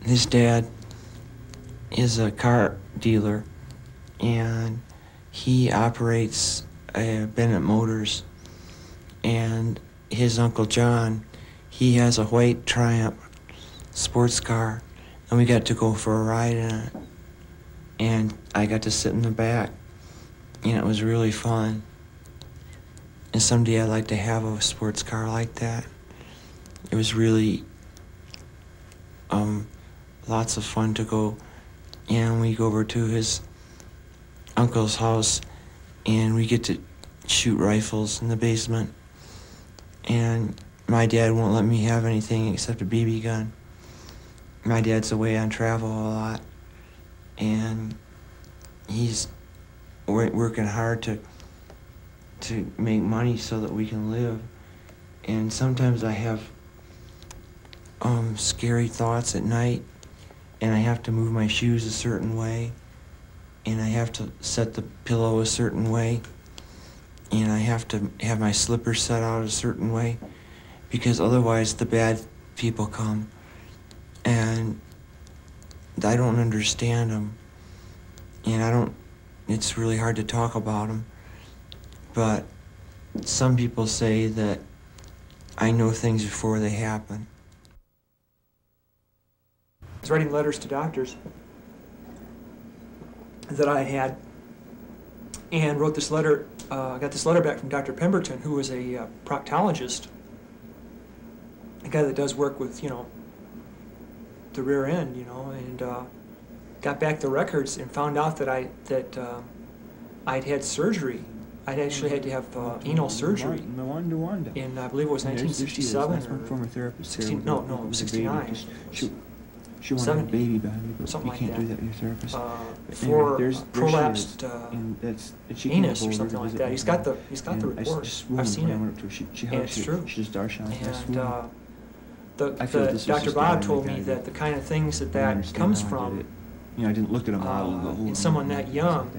[SPEAKER 4] his dad is a car dealer, and he operates Bennett Motors, and his Uncle John, he has a white Triumph sports car, and we got to go for a ride in it, and I got to sit in the back, and it was really fun. And someday I'd like to have a sports car like that. It was really lots of fun to go, and we go over to his uncle's house, and we get to shoot rifles in the basement, and my dad won't let me have anything except a BB gun. My dad's away on travel a lot, and he's working hard to make money so that we can live. And sometimes I have scary thoughts at night, and I have to move my shoes a certain way, and I have to set the pillow a certain way, and I have to have my slippers set out a certain way, because otherwise the bad people come, and I don't understand them, and it's really hard to talk about them, but some people say that I know things before they happen.
[SPEAKER 5] I was writing letters to doctors that I had, and wrote this letter. I got this letter back from Dr. Pemberton, who was a proctologist, a guy that does work with, the rear end, and got back the records and found out that I'd had surgery. I'd actually had to have anal surgery in, I believe it was 1967 or 16, no, it was 69.
[SPEAKER 4] She wanted
[SPEAKER 5] 70,
[SPEAKER 4] a baby by me, but
[SPEAKER 5] something
[SPEAKER 4] you can't
[SPEAKER 5] like
[SPEAKER 4] do
[SPEAKER 5] that.
[SPEAKER 4] that with your therapist.
[SPEAKER 5] For
[SPEAKER 4] there
[SPEAKER 5] prolapsed anus or something like that. He's got the report. I've seen it. And it's true.
[SPEAKER 4] She just darted on
[SPEAKER 5] And Dr. Bob told me that the kind of things that comes from
[SPEAKER 4] I didn't look at a model and go,
[SPEAKER 5] in someone that young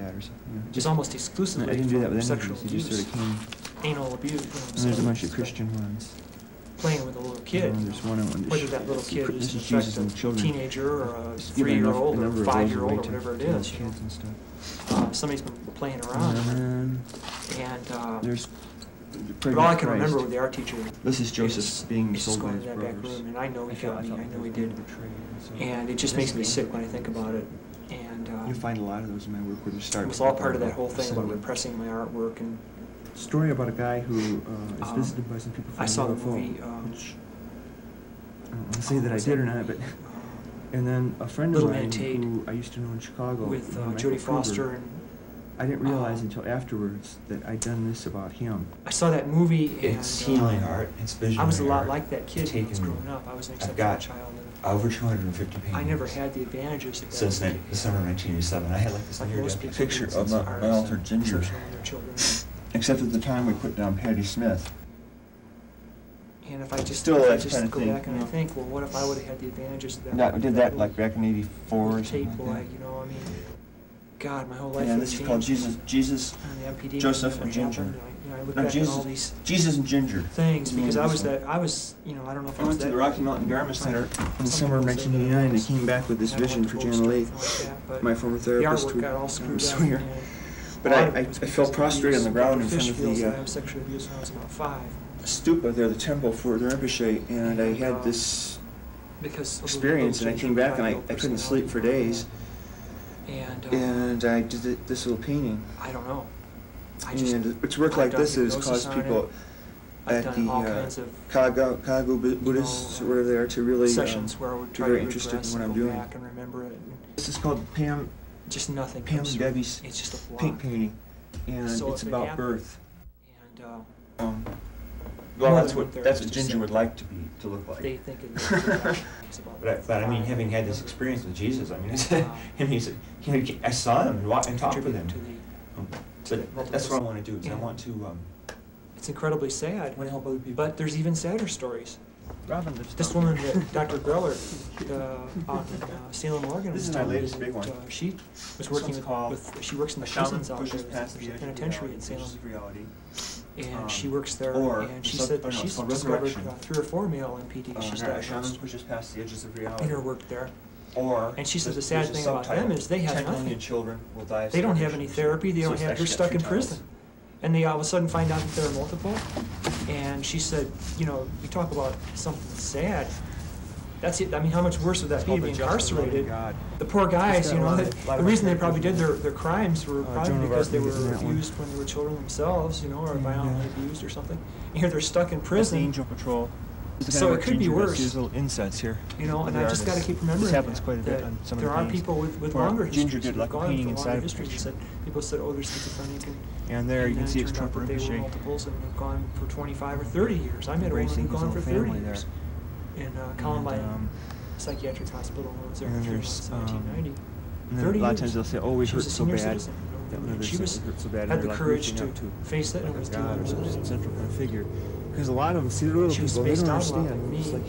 [SPEAKER 5] is almost
[SPEAKER 4] I
[SPEAKER 5] exclusively
[SPEAKER 4] didn't do that
[SPEAKER 5] from
[SPEAKER 4] with
[SPEAKER 5] sexual
[SPEAKER 4] anybody. It just sort
[SPEAKER 5] abuse,
[SPEAKER 4] of came.
[SPEAKER 5] anal abuse.
[SPEAKER 4] And there's a bunch of Christian ones.
[SPEAKER 5] Playing with a little kid,
[SPEAKER 4] There's one
[SPEAKER 5] whether that little kid is in
[SPEAKER 4] Jesus
[SPEAKER 5] fact
[SPEAKER 4] and
[SPEAKER 5] a
[SPEAKER 4] children.
[SPEAKER 5] teenager or a
[SPEAKER 4] Just give a
[SPEAKER 5] 3-year-old or
[SPEAKER 4] number of
[SPEAKER 5] 5-year-old or
[SPEAKER 4] those away
[SPEAKER 5] whatever it
[SPEAKER 4] to
[SPEAKER 5] is.
[SPEAKER 4] kids and stuff.
[SPEAKER 5] Somebody's been playing around, and
[SPEAKER 4] There's
[SPEAKER 5] but all I can remember with the art teacher
[SPEAKER 4] This is Joseph
[SPEAKER 5] is
[SPEAKER 4] being
[SPEAKER 5] just
[SPEAKER 4] sold by
[SPEAKER 5] going
[SPEAKER 4] his
[SPEAKER 5] to that back
[SPEAKER 4] brothers.
[SPEAKER 5] room, and I know he got me, I know he did, and it just makes me sick when I think about it. And
[SPEAKER 4] You find a lot of those in my work where they start.
[SPEAKER 5] it was all part of that whole thing about repressing my artwork. And
[SPEAKER 4] Story about a guy who is visited by some people from
[SPEAKER 5] I saw the
[SPEAKER 4] UFO,
[SPEAKER 5] movie.
[SPEAKER 4] which I don't want to say that I did or not, but and then a friend of
[SPEAKER 5] Little
[SPEAKER 4] mine
[SPEAKER 5] Man Tate
[SPEAKER 4] who I used to know in Chicago
[SPEAKER 5] with
[SPEAKER 4] Michael
[SPEAKER 5] Jodie Foster,
[SPEAKER 4] Kruger,
[SPEAKER 5] and
[SPEAKER 4] I didn't realize until afterwards that I'd done this about him.
[SPEAKER 5] I saw that movie, and
[SPEAKER 2] It's healing art. It's visionary
[SPEAKER 5] I was a lot
[SPEAKER 2] art.
[SPEAKER 5] like that kid when I was
[SPEAKER 2] Taken-
[SPEAKER 5] growing up. I was an
[SPEAKER 2] I've
[SPEAKER 5] exceptional
[SPEAKER 2] got
[SPEAKER 5] child.
[SPEAKER 2] over 250 paintings.
[SPEAKER 5] I never had the advantages that
[SPEAKER 2] Since
[SPEAKER 5] that
[SPEAKER 2] December 1987. I had like this
[SPEAKER 5] like
[SPEAKER 2] near
[SPEAKER 5] most
[SPEAKER 2] death
[SPEAKER 5] people
[SPEAKER 2] picture
[SPEAKER 5] do
[SPEAKER 2] of
[SPEAKER 5] since
[SPEAKER 2] my
[SPEAKER 5] artists
[SPEAKER 2] altered
[SPEAKER 5] and
[SPEAKER 2] ginger.
[SPEAKER 5] exceptional when they're children.
[SPEAKER 4] And
[SPEAKER 9] Except at the time we put down Patty Smith.
[SPEAKER 5] And if I just,
[SPEAKER 9] Still,
[SPEAKER 5] if I
[SPEAKER 9] that's
[SPEAKER 5] just
[SPEAKER 9] kind of
[SPEAKER 5] go
[SPEAKER 9] thing,
[SPEAKER 5] back and
[SPEAKER 9] you
[SPEAKER 5] I
[SPEAKER 9] know.
[SPEAKER 5] think, well, what if I would have had the advantages of that?
[SPEAKER 9] Yeah, we did that like
[SPEAKER 5] little
[SPEAKER 9] back in '84 or
[SPEAKER 5] tape
[SPEAKER 9] something
[SPEAKER 5] boy,
[SPEAKER 9] like that.
[SPEAKER 5] you know, I mean, God, my whole life
[SPEAKER 9] Yeah,
[SPEAKER 5] was
[SPEAKER 9] this is called
[SPEAKER 5] changed.
[SPEAKER 9] Jesus,
[SPEAKER 5] On the MPD,
[SPEAKER 9] Joseph
[SPEAKER 5] what
[SPEAKER 9] and Ginger.
[SPEAKER 5] happened, I look
[SPEAKER 9] No,
[SPEAKER 5] back at all these
[SPEAKER 9] Jesus and Ginger.
[SPEAKER 5] things because I was
[SPEAKER 9] that.
[SPEAKER 5] that, I was, you know, I don't know if I
[SPEAKER 9] I
[SPEAKER 5] was
[SPEAKER 9] went to
[SPEAKER 5] that.
[SPEAKER 9] the Rocky Mountain Garment Center in the summer of
[SPEAKER 5] people say that
[SPEAKER 9] 1989.
[SPEAKER 5] I was-
[SPEAKER 9] They came back with this
[SPEAKER 5] I don't
[SPEAKER 9] vision
[SPEAKER 5] want
[SPEAKER 9] for
[SPEAKER 5] to
[SPEAKER 9] Jana
[SPEAKER 5] boast or
[SPEAKER 9] Lee,
[SPEAKER 5] anything like that, but
[SPEAKER 9] my former
[SPEAKER 5] the
[SPEAKER 9] therapist,
[SPEAKER 5] artwork
[SPEAKER 9] who
[SPEAKER 5] got all
[SPEAKER 9] was
[SPEAKER 5] screwed
[SPEAKER 9] a
[SPEAKER 5] up.
[SPEAKER 9] swinger.
[SPEAKER 5] and
[SPEAKER 9] But
[SPEAKER 5] a lot
[SPEAKER 9] I
[SPEAKER 5] of it was
[SPEAKER 9] fell
[SPEAKER 5] because of
[SPEAKER 9] prostrate on the
[SPEAKER 5] abuse.
[SPEAKER 9] ground in
[SPEAKER 5] Dr.
[SPEAKER 9] front
[SPEAKER 5] Fish
[SPEAKER 9] of
[SPEAKER 5] feels
[SPEAKER 9] the
[SPEAKER 5] that I was sexually abused when I was about 5.
[SPEAKER 9] stupa there, the temple for the Rinpoche, and I
[SPEAKER 5] And,
[SPEAKER 9] had this
[SPEAKER 5] because of the
[SPEAKER 9] experience, and I
[SPEAKER 5] little
[SPEAKER 9] came back and I
[SPEAKER 5] ginger
[SPEAKER 9] couldn't sleep for
[SPEAKER 5] personality.
[SPEAKER 9] days,
[SPEAKER 5] And
[SPEAKER 9] and I did this little painting.
[SPEAKER 5] I don't know. I just,
[SPEAKER 9] And it's work
[SPEAKER 5] I've
[SPEAKER 9] like
[SPEAKER 5] done
[SPEAKER 9] this has
[SPEAKER 5] hypnosis
[SPEAKER 9] caused
[SPEAKER 5] on it.
[SPEAKER 9] people
[SPEAKER 5] I've
[SPEAKER 9] at
[SPEAKER 5] done
[SPEAKER 9] the
[SPEAKER 5] all kinds of
[SPEAKER 9] Kago Buddhists, or whatever they are, to really
[SPEAKER 5] sessions where I would try to
[SPEAKER 9] very interested in
[SPEAKER 5] regress
[SPEAKER 9] what
[SPEAKER 5] and
[SPEAKER 9] I'm
[SPEAKER 5] go
[SPEAKER 9] doing.
[SPEAKER 5] back and remember it. And
[SPEAKER 9] This is called Pam
[SPEAKER 5] just nothing
[SPEAKER 9] and
[SPEAKER 5] comes through.
[SPEAKER 9] Debbie's
[SPEAKER 5] It's just a block.
[SPEAKER 9] paint painting, and
[SPEAKER 5] So
[SPEAKER 9] it's
[SPEAKER 5] if it
[SPEAKER 9] about
[SPEAKER 5] happened-
[SPEAKER 9] birth.
[SPEAKER 5] And
[SPEAKER 9] Well,
[SPEAKER 5] more
[SPEAKER 9] that's
[SPEAKER 5] than
[SPEAKER 9] what
[SPEAKER 5] they're
[SPEAKER 9] that's what
[SPEAKER 5] just
[SPEAKER 9] Ginger
[SPEAKER 5] saying.
[SPEAKER 9] would like to look like.
[SPEAKER 5] they think it's about
[SPEAKER 2] But I mean, having had this experience with Jesus, I mean, and he's, you know, I saw him and walked and talked with him. But that's what I want to do. Is I want to.
[SPEAKER 5] It's incredibly sad.
[SPEAKER 2] Want to help other people.
[SPEAKER 5] But there's even sadder stories.
[SPEAKER 9] Robin,
[SPEAKER 5] This woman, that Dr. Greller, out in Salem, Oregon,
[SPEAKER 9] This
[SPEAKER 5] was
[SPEAKER 9] is my
[SPEAKER 5] telling me
[SPEAKER 9] latest big one.
[SPEAKER 5] that, she was
[SPEAKER 9] This
[SPEAKER 5] working
[SPEAKER 9] one's called
[SPEAKER 5] with, she works in the
[SPEAKER 9] Shaman
[SPEAKER 5] prisons out there.
[SPEAKER 9] pushes past
[SPEAKER 5] There's
[SPEAKER 9] the
[SPEAKER 5] a
[SPEAKER 9] edge of
[SPEAKER 5] penitentiary
[SPEAKER 9] reality,
[SPEAKER 5] in Salem.
[SPEAKER 9] pushes reality.
[SPEAKER 5] And she works there,
[SPEAKER 9] or
[SPEAKER 5] and she
[SPEAKER 9] sub-
[SPEAKER 5] said
[SPEAKER 9] or no,
[SPEAKER 5] she's
[SPEAKER 9] it's called
[SPEAKER 5] discovered
[SPEAKER 9] resurrection.
[SPEAKER 5] 3 or 4 male MPDs she's
[SPEAKER 9] A shaman
[SPEAKER 5] diagnosed
[SPEAKER 9] pushes past the edges of reality.
[SPEAKER 5] in her work there.
[SPEAKER 9] Or
[SPEAKER 5] And she said the
[SPEAKER 9] there's-
[SPEAKER 5] sad
[SPEAKER 9] there's a
[SPEAKER 5] thing about
[SPEAKER 9] subtitle,
[SPEAKER 5] them is they have
[SPEAKER 9] 10
[SPEAKER 5] nothing.
[SPEAKER 9] million children will die of
[SPEAKER 5] They don't have any
[SPEAKER 9] starvation.
[SPEAKER 5] therapy, they
[SPEAKER 9] So
[SPEAKER 5] don't
[SPEAKER 9] it's
[SPEAKER 5] have, they're
[SPEAKER 9] actually
[SPEAKER 5] stuck
[SPEAKER 9] got
[SPEAKER 5] in
[SPEAKER 9] 2 titles.
[SPEAKER 5] prison. And they all of a sudden find out that there are multiple. And she said, you know, you talk about something sad. That's it. I mean, how much worse would that be to be incarcerated? The poor guys, you know, the reason they probably did their crimes were probably
[SPEAKER 9] Joan of
[SPEAKER 5] because
[SPEAKER 9] Arc
[SPEAKER 5] they
[SPEAKER 9] was in
[SPEAKER 5] were
[SPEAKER 9] that one.
[SPEAKER 5] abused when they were children themselves, you know, or violently abused or something. And here they're stuck in
[SPEAKER 9] That's the
[SPEAKER 5] prison,
[SPEAKER 9] Angel Patrol. This is the
[SPEAKER 5] So
[SPEAKER 9] kind
[SPEAKER 5] it
[SPEAKER 9] of
[SPEAKER 5] could be
[SPEAKER 9] Ginger does.
[SPEAKER 5] worse.
[SPEAKER 9] See these little insets here.
[SPEAKER 5] you know, and
[SPEAKER 9] The
[SPEAKER 5] I just got to
[SPEAKER 9] artists.
[SPEAKER 5] keep remembering
[SPEAKER 9] This happens
[SPEAKER 5] that,
[SPEAKER 9] quite a bit
[SPEAKER 5] that
[SPEAKER 9] on some of
[SPEAKER 5] there
[SPEAKER 9] the
[SPEAKER 5] are
[SPEAKER 9] paintings.
[SPEAKER 5] people with
[SPEAKER 9] Where
[SPEAKER 5] longer
[SPEAKER 9] Ginger
[SPEAKER 5] histories
[SPEAKER 9] did like
[SPEAKER 5] who've
[SPEAKER 9] a
[SPEAKER 5] gone
[SPEAKER 9] painting
[SPEAKER 5] for
[SPEAKER 9] inside
[SPEAKER 5] longer
[SPEAKER 9] of a
[SPEAKER 5] histories.
[SPEAKER 9] picture.
[SPEAKER 5] Said people said, oh, they're schizophrenic,
[SPEAKER 9] And there you
[SPEAKER 5] and
[SPEAKER 9] can
[SPEAKER 5] then
[SPEAKER 9] see
[SPEAKER 5] it
[SPEAKER 9] it's
[SPEAKER 5] turned out
[SPEAKER 9] Trump
[SPEAKER 5] that they were
[SPEAKER 9] Ricochet.
[SPEAKER 5] multiples and have gone for 25 or 30 years. I met a woman
[SPEAKER 9] Embracing
[SPEAKER 5] who'd
[SPEAKER 9] his
[SPEAKER 5] gone
[SPEAKER 9] own
[SPEAKER 5] for 30
[SPEAKER 9] family
[SPEAKER 5] years in Columbine Psychiatric Hospital when I was there
[SPEAKER 9] and
[SPEAKER 5] for 3
[SPEAKER 9] then
[SPEAKER 5] months
[SPEAKER 9] there's,
[SPEAKER 5] in 1990.
[SPEAKER 9] And then
[SPEAKER 5] 30
[SPEAKER 9] a lot of
[SPEAKER 5] years.
[SPEAKER 9] times they'll say, oh, we
[SPEAKER 5] She
[SPEAKER 9] hurt
[SPEAKER 5] was a
[SPEAKER 9] so
[SPEAKER 5] senior
[SPEAKER 9] bad.
[SPEAKER 5] citizen, you know,
[SPEAKER 9] That
[SPEAKER 5] and she
[SPEAKER 9] we
[SPEAKER 5] was,
[SPEAKER 9] hurt so bad. and
[SPEAKER 5] had
[SPEAKER 9] they're
[SPEAKER 5] the
[SPEAKER 9] like
[SPEAKER 5] courage
[SPEAKER 9] reaching
[SPEAKER 5] to
[SPEAKER 9] out
[SPEAKER 5] face it and
[SPEAKER 9] like
[SPEAKER 5] was
[SPEAKER 9] a god or
[SPEAKER 5] dealing with
[SPEAKER 9] some
[SPEAKER 5] it.
[SPEAKER 9] central kind of figure. Because a lot of them, see the little
[SPEAKER 5] She was
[SPEAKER 9] people, they
[SPEAKER 5] spaced
[SPEAKER 9] don't
[SPEAKER 5] out a lot like
[SPEAKER 9] understand.
[SPEAKER 5] me,
[SPEAKER 9] It's like,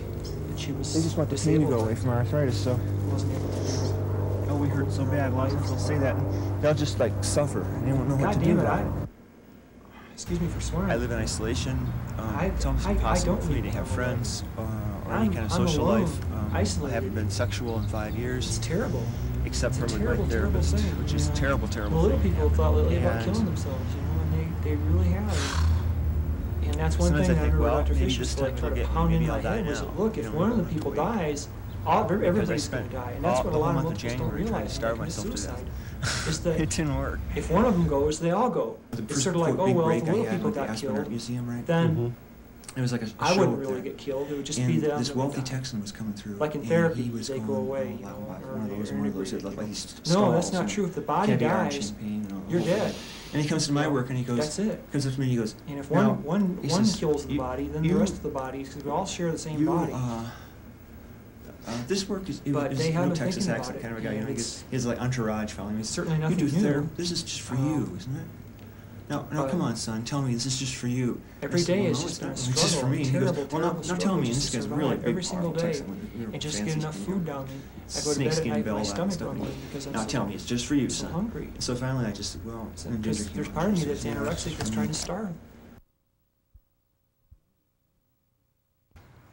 [SPEAKER 5] and she was
[SPEAKER 9] they just want the pain to
[SPEAKER 5] disabled.
[SPEAKER 9] go away from arthritis, so,
[SPEAKER 5] Wasn't able to
[SPEAKER 9] oh, we hurt so bad. A lot of times they'll say that, and they'll just like suffer, and they won't know what
[SPEAKER 5] God
[SPEAKER 9] to do
[SPEAKER 5] damn it,
[SPEAKER 9] about it.
[SPEAKER 5] excuse me for swearing.
[SPEAKER 9] I live in isolation. It's almost
[SPEAKER 5] I
[SPEAKER 9] impossible
[SPEAKER 5] don't
[SPEAKER 9] for me
[SPEAKER 5] need
[SPEAKER 9] to have
[SPEAKER 5] to know
[SPEAKER 9] friends or any
[SPEAKER 5] I'm-
[SPEAKER 9] kind of
[SPEAKER 5] I'm
[SPEAKER 9] social
[SPEAKER 5] alone,
[SPEAKER 9] life. I
[SPEAKER 5] isolated.
[SPEAKER 9] haven't been sexual in 5
[SPEAKER 5] It's
[SPEAKER 9] years,
[SPEAKER 5] terrible.
[SPEAKER 9] except
[SPEAKER 5] It's a
[SPEAKER 9] for with
[SPEAKER 5] terrible,
[SPEAKER 9] my
[SPEAKER 5] terrible
[SPEAKER 9] therapist,
[SPEAKER 5] thing,
[SPEAKER 9] which
[SPEAKER 5] you
[SPEAKER 9] is
[SPEAKER 5] know.
[SPEAKER 9] terrible, terrible
[SPEAKER 5] Well, little
[SPEAKER 9] thing.
[SPEAKER 5] people thought lately about
[SPEAKER 9] And
[SPEAKER 5] killing themselves, you know, and they really have. And that's one
[SPEAKER 9] Sometimes
[SPEAKER 5] thing
[SPEAKER 9] I
[SPEAKER 5] I
[SPEAKER 9] think,
[SPEAKER 5] remember
[SPEAKER 9] well,
[SPEAKER 5] Dr.
[SPEAKER 9] maybe
[SPEAKER 5] Fisher
[SPEAKER 9] this
[SPEAKER 5] used to
[SPEAKER 9] time
[SPEAKER 5] like try
[SPEAKER 9] it'll
[SPEAKER 5] to
[SPEAKER 9] get me,
[SPEAKER 5] pound in
[SPEAKER 9] maybe
[SPEAKER 5] my
[SPEAKER 9] I'll die
[SPEAKER 5] head was
[SPEAKER 9] now.
[SPEAKER 5] that, look,
[SPEAKER 9] You
[SPEAKER 5] if
[SPEAKER 9] know,
[SPEAKER 5] one of the
[SPEAKER 9] we don't
[SPEAKER 5] people
[SPEAKER 9] have to wait.
[SPEAKER 5] dies,
[SPEAKER 9] Because I
[SPEAKER 5] everybody's going
[SPEAKER 9] spent
[SPEAKER 5] to die. And that's
[SPEAKER 9] all
[SPEAKER 5] what
[SPEAKER 9] the
[SPEAKER 5] a lot
[SPEAKER 9] month
[SPEAKER 5] of
[SPEAKER 9] of
[SPEAKER 5] most people don't
[SPEAKER 9] January trying to
[SPEAKER 5] realize
[SPEAKER 9] starve
[SPEAKER 5] when they
[SPEAKER 9] myself to
[SPEAKER 5] commit
[SPEAKER 9] death.
[SPEAKER 5] suicide. Is that
[SPEAKER 9] It didn't work.
[SPEAKER 5] if one of them goes, they all go.
[SPEAKER 9] The
[SPEAKER 5] It's
[SPEAKER 9] first,
[SPEAKER 5] sort of like,
[SPEAKER 9] quote,
[SPEAKER 5] oh,
[SPEAKER 9] big
[SPEAKER 5] well,
[SPEAKER 9] break
[SPEAKER 5] if
[SPEAKER 9] I
[SPEAKER 5] little
[SPEAKER 9] had
[SPEAKER 5] people
[SPEAKER 9] with the
[SPEAKER 5] got
[SPEAKER 9] Aspen Art
[SPEAKER 5] killed,
[SPEAKER 9] Museum, right?
[SPEAKER 5] then
[SPEAKER 9] It was like a
[SPEAKER 5] I
[SPEAKER 9] show
[SPEAKER 5] wouldn't
[SPEAKER 9] up
[SPEAKER 5] really
[SPEAKER 9] there.
[SPEAKER 5] get killed. It would just
[SPEAKER 9] And
[SPEAKER 5] be them
[SPEAKER 9] this
[SPEAKER 5] that would
[SPEAKER 9] wealthy
[SPEAKER 5] die.
[SPEAKER 9] Texan was coming through.
[SPEAKER 5] Like in
[SPEAKER 9] and
[SPEAKER 5] therapy,
[SPEAKER 9] he was
[SPEAKER 5] they
[SPEAKER 9] going,
[SPEAKER 5] go away,
[SPEAKER 9] oh,
[SPEAKER 5] you know,
[SPEAKER 9] like
[SPEAKER 5] or
[SPEAKER 9] one of those
[SPEAKER 5] they're
[SPEAKER 9] mortals that
[SPEAKER 5] integrated.
[SPEAKER 9] look like these
[SPEAKER 5] No,
[SPEAKER 9] skulls
[SPEAKER 5] that's not
[SPEAKER 9] and
[SPEAKER 5] true. If the body
[SPEAKER 9] caviar and
[SPEAKER 5] dies,
[SPEAKER 9] champagne and all
[SPEAKER 5] you're
[SPEAKER 9] that.
[SPEAKER 5] dead.
[SPEAKER 9] And he comes to my work and he goes,
[SPEAKER 5] That's it.
[SPEAKER 9] comes up to me and he goes,
[SPEAKER 5] And if
[SPEAKER 9] now,
[SPEAKER 5] one
[SPEAKER 9] he
[SPEAKER 5] one
[SPEAKER 9] says,
[SPEAKER 5] kills the
[SPEAKER 9] you-
[SPEAKER 5] body, then
[SPEAKER 9] you-
[SPEAKER 5] the rest of the bodies, because we all share the same
[SPEAKER 9] you,
[SPEAKER 5] body.
[SPEAKER 9] this work is, it
[SPEAKER 5] But
[SPEAKER 9] was
[SPEAKER 5] they
[SPEAKER 9] no
[SPEAKER 5] haven't
[SPEAKER 9] Texas
[SPEAKER 5] thinking
[SPEAKER 9] accent
[SPEAKER 5] about
[SPEAKER 9] kind of a
[SPEAKER 5] it,
[SPEAKER 9] guy. You
[SPEAKER 5] and
[SPEAKER 9] know,
[SPEAKER 5] it's
[SPEAKER 9] he has like entourage following me.
[SPEAKER 5] certainly
[SPEAKER 9] You
[SPEAKER 5] nothing
[SPEAKER 9] do
[SPEAKER 5] new.
[SPEAKER 9] therapy. This is just for you, isn't it? No,
[SPEAKER 5] but
[SPEAKER 9] come on, son. Tell me, this is just for you.
[SPEAKER 5] every
[SPEAKER 9] I said,
[SPEAKER 5] day
[SPEAKER 9] well,
[SPEAKER 5] is
[SPEAKER 9] no,
[SPEAKER 5] just
[SPEAKER 9] it's
[SPEAKER 5] been a
[SPEAKER 9] not. It's just for
[SPEAKER 5] struggle,
[SPEAKER 9] me. He goes,
[SPEAKER 5] terrible,
[SPEAKER 9] well,
[SPEAKER 5] terrible
[SPEAKER 9] now tell me. And
[SPEAKER 5] struggle
[SPEAKER 9] this
[SPEAKER 5] just to
[SPEAKER 9] guy's
[SPEAKER 5] survive
[SPEAKER 9] really big,
[SPEAKER 5] every single
[SPEAKER 9] powerful
[SPEAKER 5] day.
[SPEAKER 9] Texan with,
[SPEAKER 5] And just
[SPEAKER 9] fancy,
[SPEAKER 5] get enough
[SPEAKER 9] you
[SPEAKER 5] food
[SPEAKER 9] know,
[SPEAKER 5] down me. I go to bed at
[SPEAKER 9] snakeskin
[SPEAKER 5] night with
[SPEAKER 9] bell
[SPEAKER 5] my
[SPEAKER 9] and
[SPEAKER 5] stomach
[SPEAKER 9] stuff.
[SPEAKER 5] rumbling because I'm
[SPEAKER 9] Now
[SPEAKER 5] so,
[SPEAKER 9] tell me, it's just for you,
[SPEAKER 5] so
[SPEAKER 9] son.
[SPEAKER 5] hungry.
[SPEAKER 9] And so finally I just said, well, and
[SPEAKER 5] Because
[SPEAKER 9] Ginger came
[SPEAKER 5] there's
[SPEAKER 9] on,
[SPEAKER 5] part of me
[SPEAKER 9] she
[SPEAKER 5] that's
[SPEAKER 9] says, "No, it's
[SPEAKER 5] anorexic
[SPEAKER 9] just
[SPEAKER 5] that's
[SPEAKER 9] for
[SPEAKER 5] trying
[SPEAKER 9] me."
[SPEAKER 5] to starve.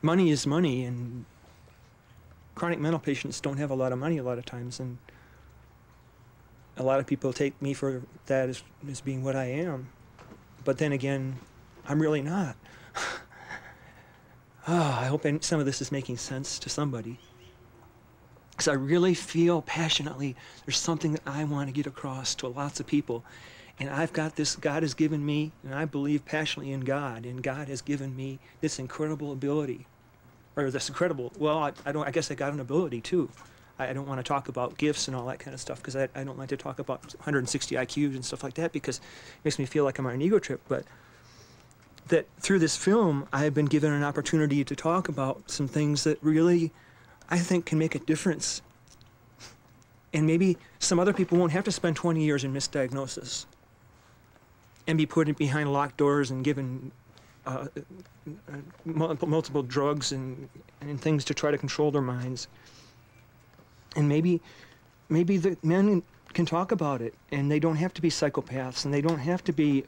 [SPEAKER 5] Money is money, and chronic mental patients don't have a lot of money a lot of times, and a lot of people take me for that as being what I am. But then again, I'm really not. I hope some of this is making sense to somebody. Because I really feel passionately there's something that I want to get across to lots of people. And I've got this, God has given me, and I believe passionately in God, and God has given me this incredible ability. Or this incredible, well, I guess I got an ability too. I don't want to talk about gifts and all that kind of stuff because I don't like to talk about 160 IQs and stuff like that because it makes me feel like I'm on an ego trip. But that through this film, I've been given an opportunity to talk about some things that really, I think, can make a difference. And maybe some other people won't have to spend 20 years in misdiagnosis. and be put behind locked doors and given multiple drugs and things to try to control their minds. And maybe the men can talk about it, and they don't have to be psychopaths, and they don't have to be,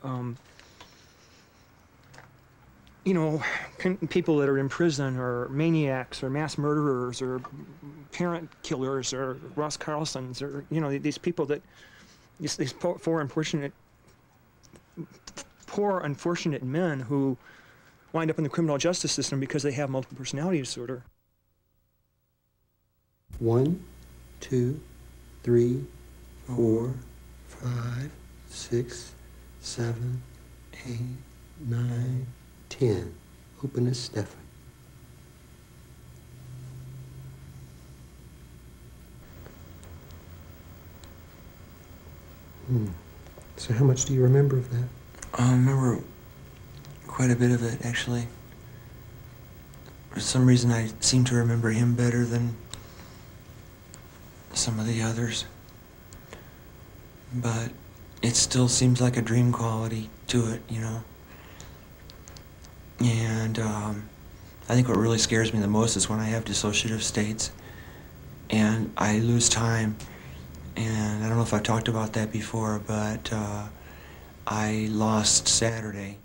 [SPEAKER 5] you know, people that are in prison, or maniacs, or mass murderers, or parent killers, or Ross Carlsons, or, you know, these people that, these poor unfortunate men who wind up in the criminal justice system because they have multiple personality disorder.
[SPEAKER 1] 1, 2, 3, 4, 5, 6, 7, 8, 9, 10. Open as Stefan. So how much do you remember of that?
[SPEAKER 4] I remember quite a bit of it, actually. For some reason, I seem to remember him better than some of the others. But it still seems like a dream quality to it, you know. And I think what really scares me the most is when I have dissociative states and I lose time. And I don't know if I've talked about that before, but I lost Saturday.